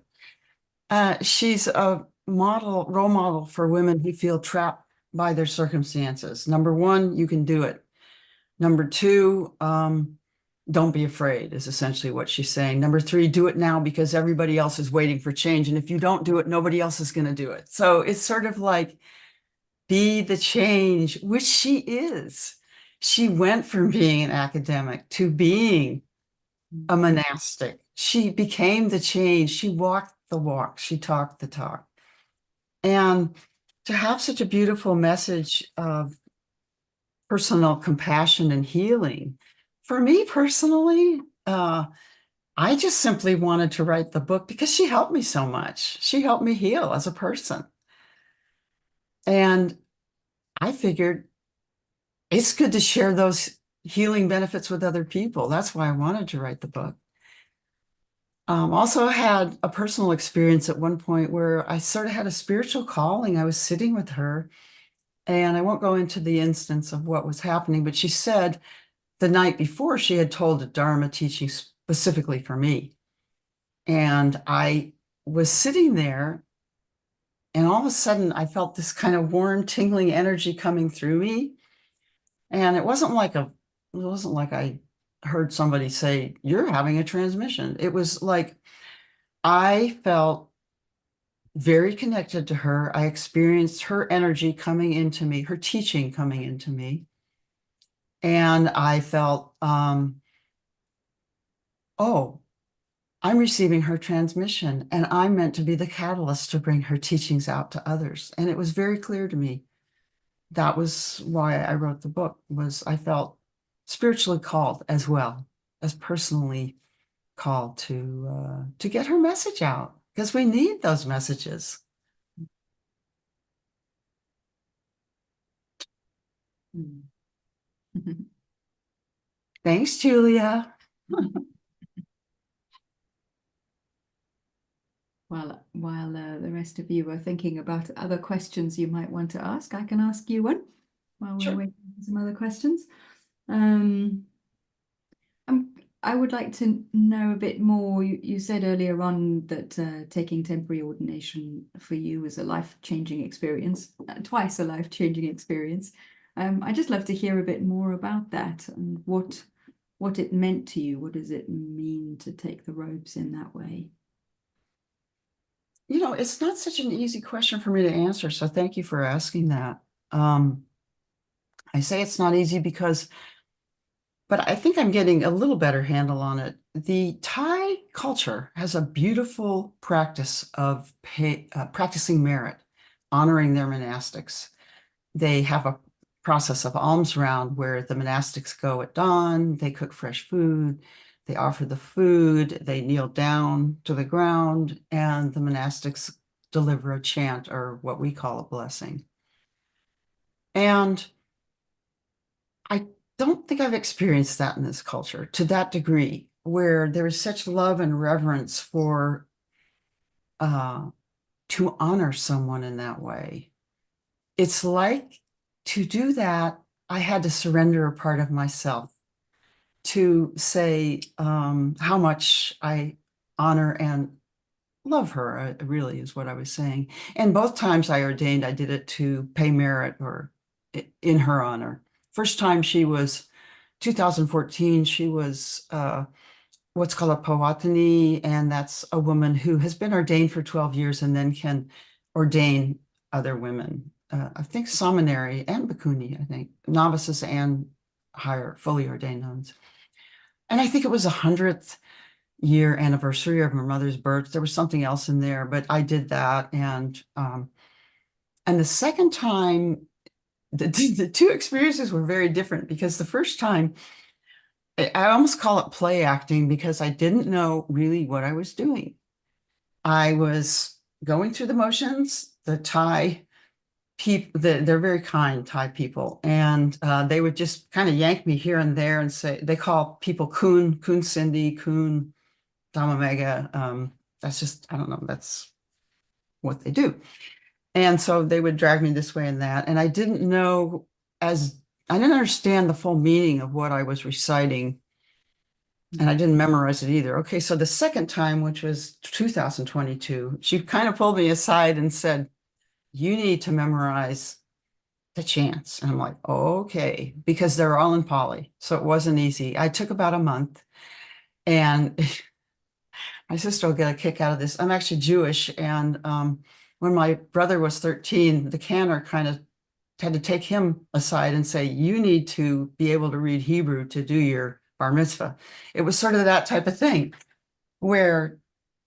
it. She's a role model for women who feel trapped by their circumstances. Number one, you can do it. Number two, don't be afraid is essentially what she's saying. Number three, do it now because everybody else is waiting for change. And if you don't do it, nobody else is going to do it. So it's sort of like be the change, which she is. She went from being an academic to being a monastic. She became the change. She walked the walk. She talked the talk. And to have such a beautiful message of personal compassion and healing, for me personally, I just simply wanted to write the book because she helped me so much. She helped me heal as a person. And I figured it's good to share those healing benefits with other people. That's why I wanted to write the book. Also had a personal experience at one point where I sort of had a spiritual calling. I was sitting with her, and I won't go into the instance of what was happening, but she said the night before she had told a Dharma teaching specifically for me. And I was sitting there, and all of a sudden I felt this kind of warm, tingling energy coming through me. And it wasn't like I heard somebody say, "You're having a transmission." It was like I felt very connected to her. I experienced her energy coming into me, her teaching coming into me. And I felt, oh, I'm receiving her transmission, and I'm meant to be the catalyst to bring her teachings out to others. And it was very clear to me. That was why I wrote the book, was I felt spiritually called as well as personally called to get her message out, because we need those messages. Thanks, Julia. Well, while the rest of you are thinking about other questions you might want to ask, I can ask you one while we're Sure. waiting for some other questions. Um, I would like to know a bit more. You said earlier on that taking temporary ordination for you was a life-changing experience, twice a life-changing experience. I'd just love to hear a bit more about that and what it meant to you. What does it mean to take the robes in that way? You know, it's not such an easy question for me to answer, so thank you for asking that. I say it's not easy but I think I'm getting a little better handle on it. The Thai culture has a beautiful practice of practicing merit, honoring their monastics. They have a process of alms round where the monastics go at dawn, they cook fresh food, they offer the food, they kneel down to the ground, and the monastics deliver a chant, or what we call a blessing. And I don't think I've experienced that in this culture to that degree, where there is such love and reverence for to honor someone in that way. It's like, to do that, I had to surrender a part of myself to say how much I honor and love her, really is what I was saying. And both times I ordained, I did it to pay merit or in her honor. First time she was 2014, she was what's called a Pawatani, and that's a woman who has been ordained for 12 years and then can ordain other women. I think seminary and Bhikkhuni, I think, novices and higher, fully ordained nuns. And I think it was 100th year anniversary of her mother's birth. There was something else in there, but I did that. And the second time the two experiences were very different because the first time, I almost call it play acting because I didn't know really what I was doing. I was going through the motions. The Thai people, they're very kind Thai people, and they would just kind of yank me here and there and say, they call people Kun Cindy, Kun Dhammamegha. That's just, I don't know, that's what they do. And so they would drag me this way and that. And I didn't know, as I didn't understand the full meaning of what I was reciting. And I didn't memorize it either. Okay, so the second time, which was 2022, she kind of pulled me aside and said, you need to memorize the chants. And I'm like, okay, because they're all in Pali. So it wasn't easy. I took about a month, and my sister will get a kick out of this. I'm actually Jewish. And when my brother was 13, the cantor kind of had to take him aside and say, you need to be able to read Hebrew to do your bar mitzvah. It was sort of that type of thing where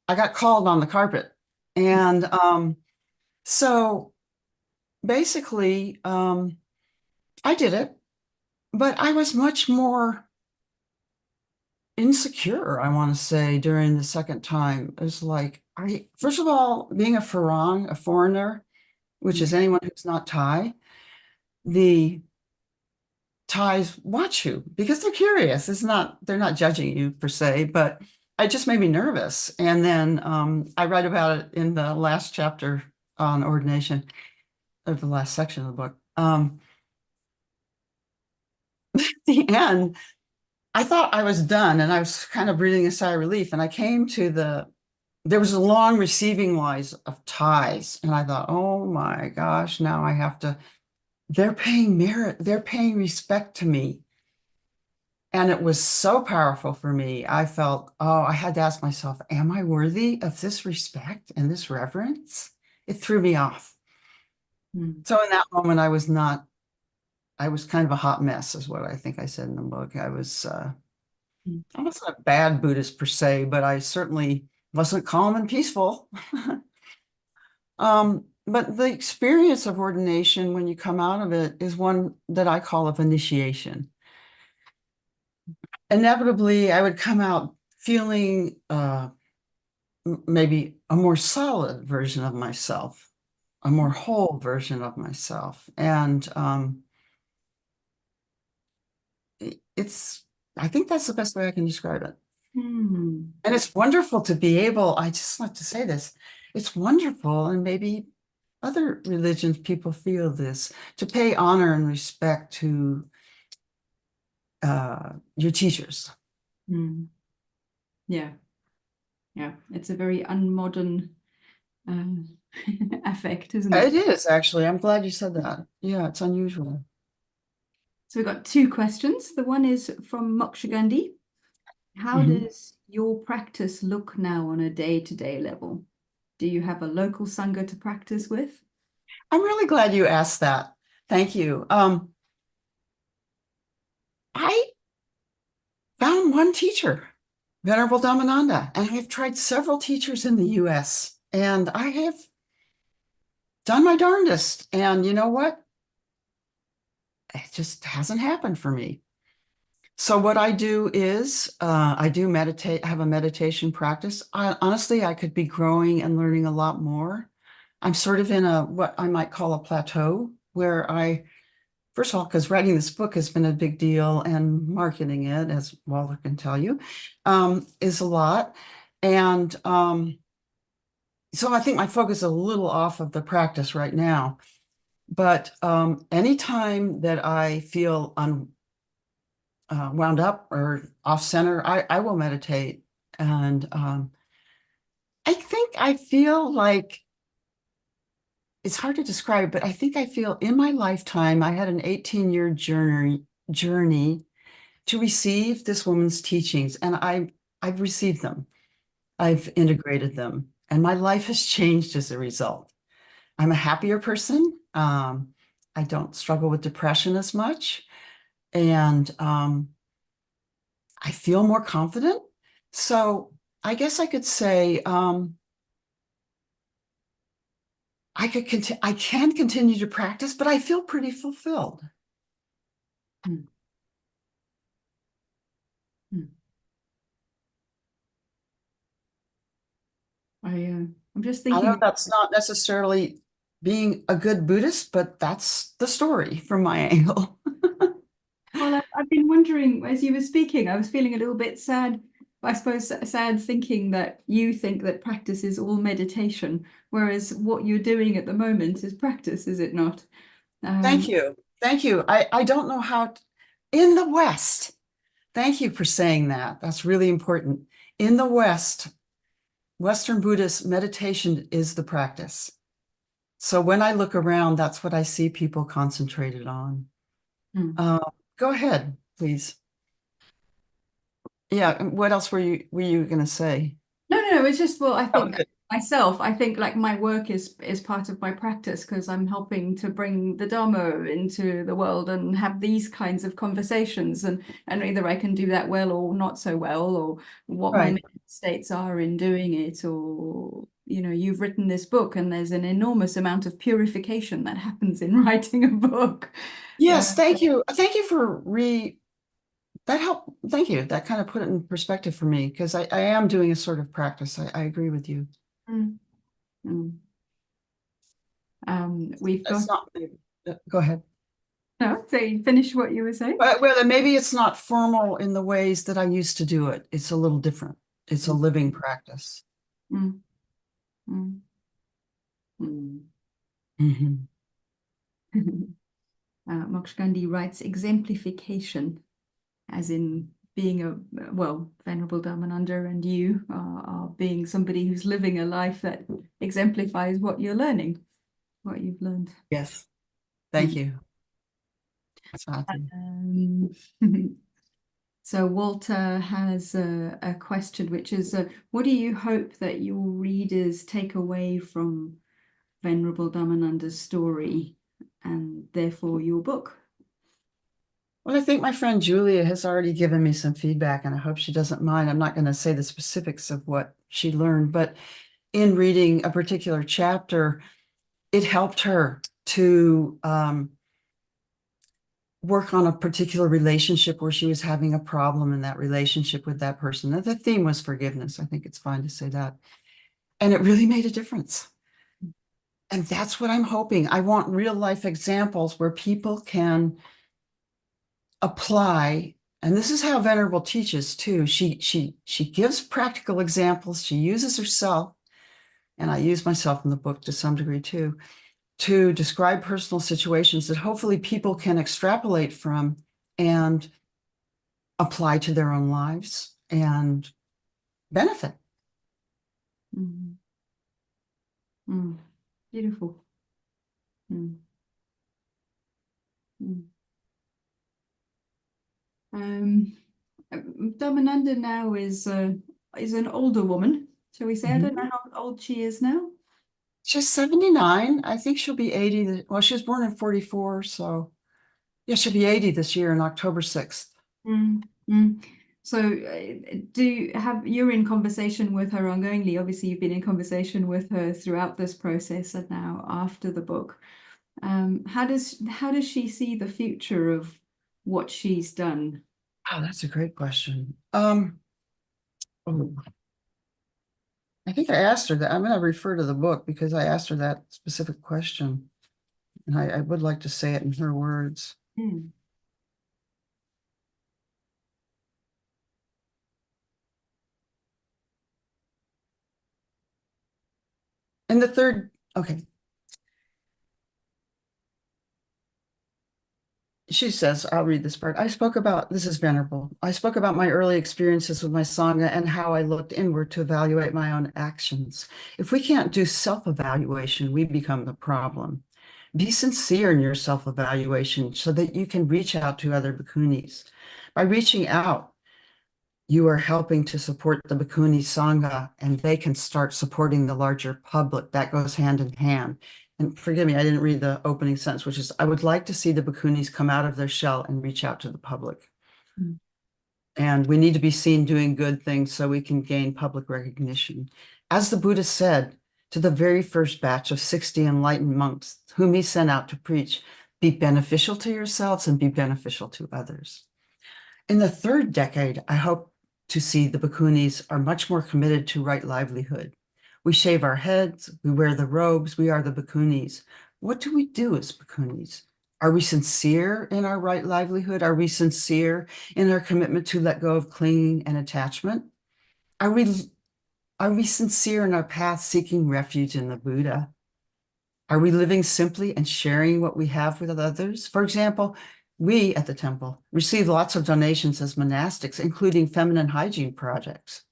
I got called on the carpet. And so basically, I did it, but I was much more insecure, I want to say, during the second time. It was like, first of all, being a Farang, a foreigner, which is anyone who's not Thai, the Thais watch you because they're curious. They're not judging you per se, but it just made me nervous. And then I write about it in the last chapter on ordination, or the last section of the book. At the end, I thought I was done, and I was kind of breathing a sigh of relief. And I came to there was a long receiving wise of Thais, and I thought, oh my gosh, now I have to. They're paying merit. They're paying respect to me. And it was so powerful for me. I felt, oh, I had to ask myself, am I worthy of this respect and this reverence? It threw me off. So in that moment, I was kind of a hot mess, is what I think I said in the book. I wasn't a bad Buddhist per se, but I certainly wasn't calm and peaceful. But the experience of ordination when you come out of it is one that I call of initiation. Inevitably, I would come out feeling maybe a more solid version of myself, a more whole version of myself. And I think that's the best way I can describe it. And it's wonderful to be able, I just like to say this, it's wonderful, and maybe other religions people feel this, to pay honor and respect to your teachers. Yeah. Yeah. It's a very unmodern affect, isn't it? It is, actually. I'm glad you said that. Yeah, it's unusual. So we've got two questions. The one is from Moksha Gandhi. How does your practice look now on a day-to-day level? Do you have a local sangha to practice with? I'm really glad you asked that. Thank you. I found one teacher, Venerable Dhammananda, and I've tried several teachers in the US, and I have done my darndest. And you know what? It just hasn't happened for me. So what I do is I do meditate, have a meditation practice. Honestly, I could be growing and learning a lot more. I'm sort of in what I might call a plateau where first of all, because writing this book has been a big deal, and marketing it, as Walter can tell you, is a lot. And so I think my focus is a little off of the practice right now. But anytime that I feel wound up or off center, I will meditate. And I think I feel like, it's hard to describe, but I think I feel in my lifetime, I had an 18-year journey to receive this woman's teachings, and I've received them. I've integrated them, and my life has changed as a result. I'm a happier person. I don't struggle with depression as much, and I feel more confident. So I guess I could say I can continue to practice, but I feel pretty fulfilled. Hmm. Hmm. I'm just I know thinking. that's not necessarily being a good Buddhist, but that's the story from my angle. Well, I've been wondering as you were speaking, I was feeling a little bit sad. I suppose sad thinking that you think that practice is all meditation, whereas what you're doing at the moment is practice, is it not? Thank you. Thank you. I don't know how in the West. Thank you for saying that. That's really important. In the West, Western Buddhist meditation is the practice. So when I look around, that's what I see people concentrated on. Hmm. Uh, Go ahead, please. Yeah, what else were you going to say? No, it's just, well, I Oh, think good. myself, I think like my work is part of my practice because I'm helping to bring the Dharma into the world and have these kinds of conversations, and either I can do that well or not so well, or what my Right. mental states are in doing it, or you've written this book and there's an enormous amount of purification that happens in writing a book. Uh, Yes, thank you. Thank you for that helped. Thank you. That kind of put it in perspective for me because I am doing a sort of practice. I agree with you. mm, mm. We've It's got not, go ahead. no, so you finish what you were saying. Well, then maybe it's not formal in the ways that I used to do it. It's a little different. It's a living practice. Mm, mm, mm. Mhm. Moksha Gandhi writes exemplification, as in being well, Venerable Dhammananda and you are being somebody who's living a life that exemplifies what you're learning, what you've learned. Yes, thank Mm. you. Sadly. Um, so Walter has a question, which is, what do you hope that your readers take away from Venerable Dhammananda's story and therefore your book? Well, I think my friend Julia has already given me some feedback, and I hope she doesn't mind. I'm not going to say the specifics of what she learned, but in reading a particular chapter, it helped her to work on a particular relationship where she was having a problem in that relationship with that person. And the theme was forgiveness. I think it's fine to say that. And it really made a difference. And that's what I'm hoping. I want real life examples where people can apply. And this is how Venerable teaches too. She gives practical examples. She uses herself, and I use myself in the book to some degree too, to describe personal situations that hopefully people can extrapolate from and apply to their own lives and benefit. Mm. Mm. Beautiful. Mm. Mm. Um, Dhammananda now is an older woman, shall we say? I don't know how old she is now. She's 79. I think she'll be 80. Well, she was born in 44, so yeah, she'll be 80 this year on October 6th. Mm. Mm. So, you're in conversation with her ongoingly? Obviously, you've been in conversation with her throughout this process and now after the book. How does she see the future of what she's done? Oh, that's a great question. Oh, I think I asked her that. I'm going to refer to the book because I asked her that specific question. And I would like to say it in her words. Mm. And the third, okay. She says, I'll read this part. This is Venerable. I spoke about my early experiences with my Sangha and how I looked inward to evaluate my own actions. If we can't do self-evaluation, we become the problem. Be sincere in your self-evaluation so that you can reach out to other bhikkhunis. By reaching out, you are helping to support the Bhikkhuni Sangha, and they can start supporting the larger public. That goes hand in hand. And forgive me, I didn't read the opening sentence, which is, I would like to see the Bhikkhunis come out of their shell and reach out to the public. Mm. And we need to be seen doing good things so we can gain public recognition. As the Buddha said, to the very first batch of 60 enlightened monks whom he sent out to preach, be beneficial to yourselves and be beneficial to others. In the third decade, I hope to see the Bhikkhunis are much more committed to right livelihood. We shave our heads, we wear the robes, we are the Bhikkhunis. What do we do as Bhikkhunis? Are we sincere in our right livelihood? Are we sincere in our commitment to let go of clinging and attachment? Are we sincere in our path seeking refuge in the Buddha? Are we living simply and sharing what we have with others? For example, we at the temple receive lots of donations as monastics, including feminine hygiene products.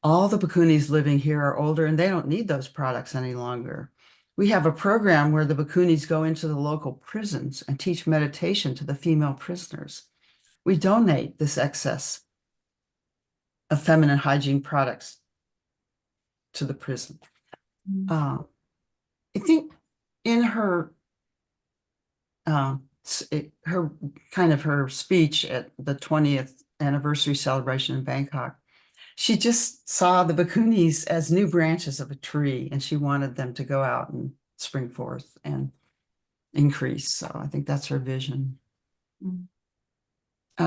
All the Bhikkhunis living here are older and they don't need those products any longer. We have a program where the Bhikkhunis go into the local prisons and teach meditation to the female prisoners. We donate this excess of feminine hygiene products to the prison. I think in her her speech at the 20th anniversary celebration in Bangkok, she just saw the Bhikkhunis as new branches of a tree, and she wanted them to go out and spring forth and increase. So I think that's her vision.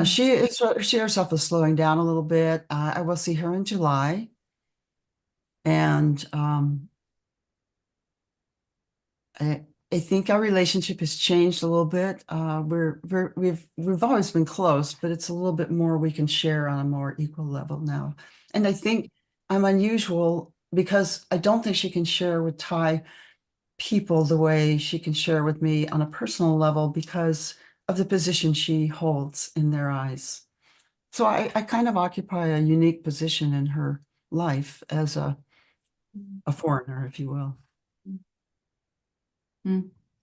She herself is slowing down a little bit. I will see her in July, and I think our relationship has changed a little bit. We've always been close, but it's a little bit more we can share on a more equal level now. And I think I'm unusual because I don't think she can share with Thai people the way she can share with me on a personal level because of the position she holds in their eyes. So I kind of occupy a unique position in her life as a foreigner, if you will.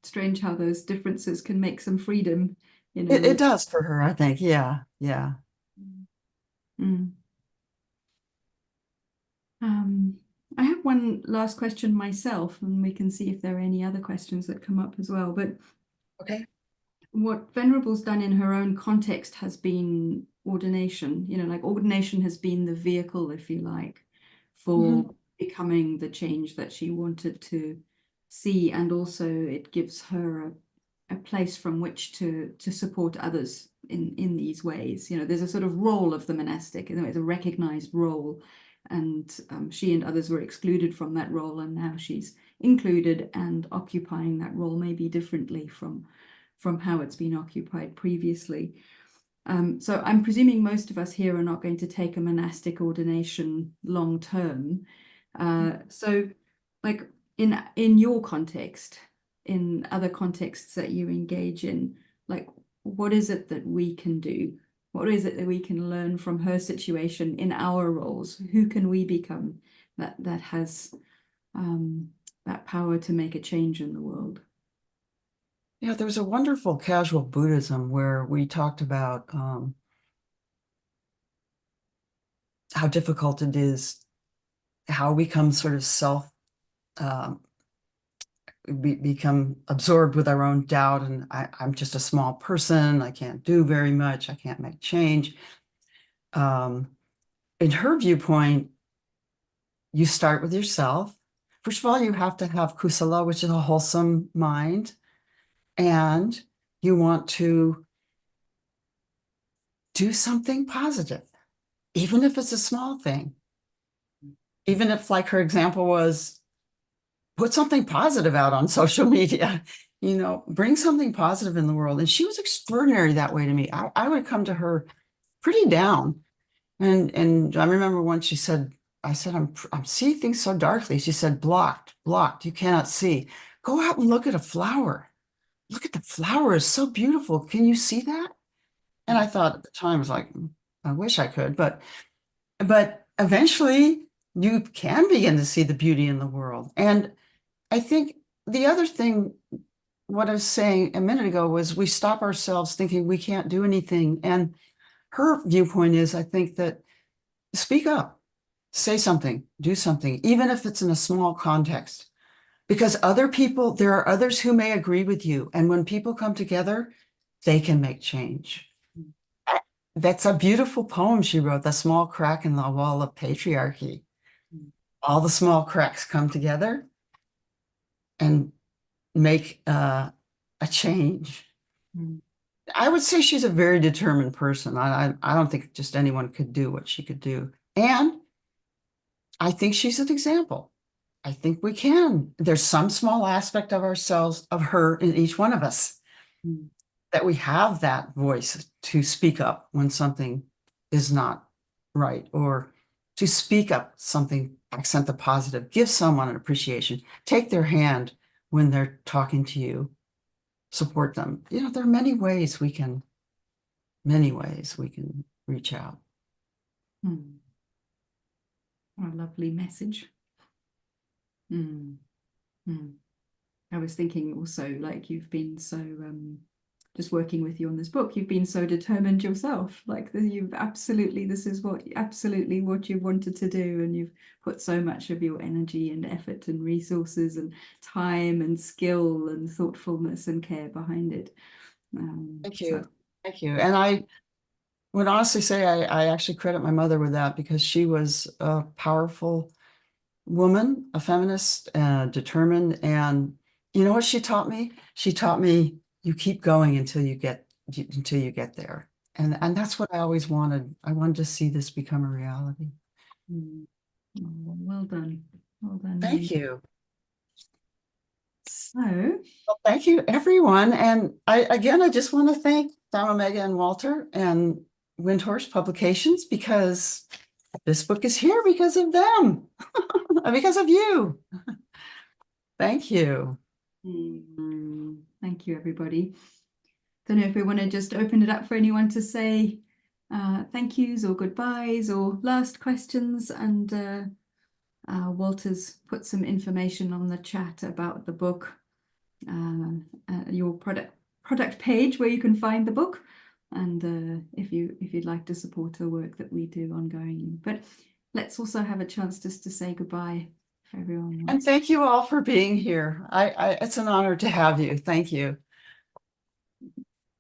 Strange how those differences can make some freedom. It does for her, I think. Yeah. I have one last question myself, and we can see if there are any other questions that come up as well. But okay, what Venerable's done in her own context has been ordination. Like ordination has been the vehicle, if you like, for becoming the change that she wanted to see, and also it gives her a place from which to support others in these ways. There's a sort of role of the monastic, it's a recognized role, and she and others were excluded from that role, and now she's included and occupying that role maybe differently from how it's been occupied previously. So I'm presuming most of us here are not going to take a monastic ordination long term. So like in your context, in other contexts that you engage in, like what is it that we can do? What is it that we can learn from her situation in our roles? Who can we become that has that power to make a change in the world? Yeah, there was a wonderful casual Buddhism where we talked about how difficult it is, how we become sort of become absorbed with our own doubt, and I'm just a small person, I can't do very much, I can't make change. In her viewpoint, you start with yourself. First of all, you have to have kusala, which is a wholesome mind, and you want to do something positive, even if it's a small thing. Even if, like her example was, put something positive out on social media, bring something positive in the world. And she was extraordinary that way to me. I would come to her pretty down. And I remember once she said, I said, I'm seeing things so darkly. She said, blocked, you cannot see. Go out and look at a flower. Look at the flower, it's so beautiful. Can you see that? And I thought at the time, I was like, I wish I could, but eventually you can begin to see the beauty in the world. And I think the other thing, what I was saying a minute ago, was we stop ourselves thinking we can't do anything. And her viewpoint is, I think, that speak up, say something, do something, even if it's in a small context, because there are others who may agree with you. And when people come together, they can make change. That's a beautiful poem she wrote, The Small Crack in the Wall of Patriarchy. all the small cracks come together and make a change. Mm. I would say she's a very determined person. I don't think just anyone could do what she could do. And I think she's an example. I think we can. There's some small aspect of ourselves, of her in each one of us, Mm. that we have that voice to speak up when something is not right, or to speak up something, accent the positive, give someone an appreciation, take their hand when they're talking to you, support them. You know, there are many ways we can reach out. Mm. What a lovely message. Mm. Mm. I was thinking also, like, you've been so just working with you on this book, you've been so determined yourself. Like, you've absolutely, this is absolutely what you wanted to do, and you've put so much of your energy and effort and resources and time and skill and thoughtfulness and care behind it. Thank So you. Thank you. And I would honestly say I actually credit my mother with that, because she was a powerful woman, a feminist, determined. And you know what she taught me? She taught me you keep going until you get there. And that's what I always wanted. I wanted to see this become a reality. oh, well done. Well done. Thank you. So Well, thank you, everyone. And I just want to thank Dhammamegha and Walter and Windhorse Publications, because this book is here because of them, because of you. Thank you. thank you, everybody. Don't know if we want to just open it up for anyone to say thank yous or goodbyes or last questions. And Walter's put some information on the chat about the book, your product page where you can find the book, and if you'd like to support the work that we do ongoing. But let's also have a chance just to say goodbye for everyone. And thank you all for being here. It's an honor to have you. Thank you.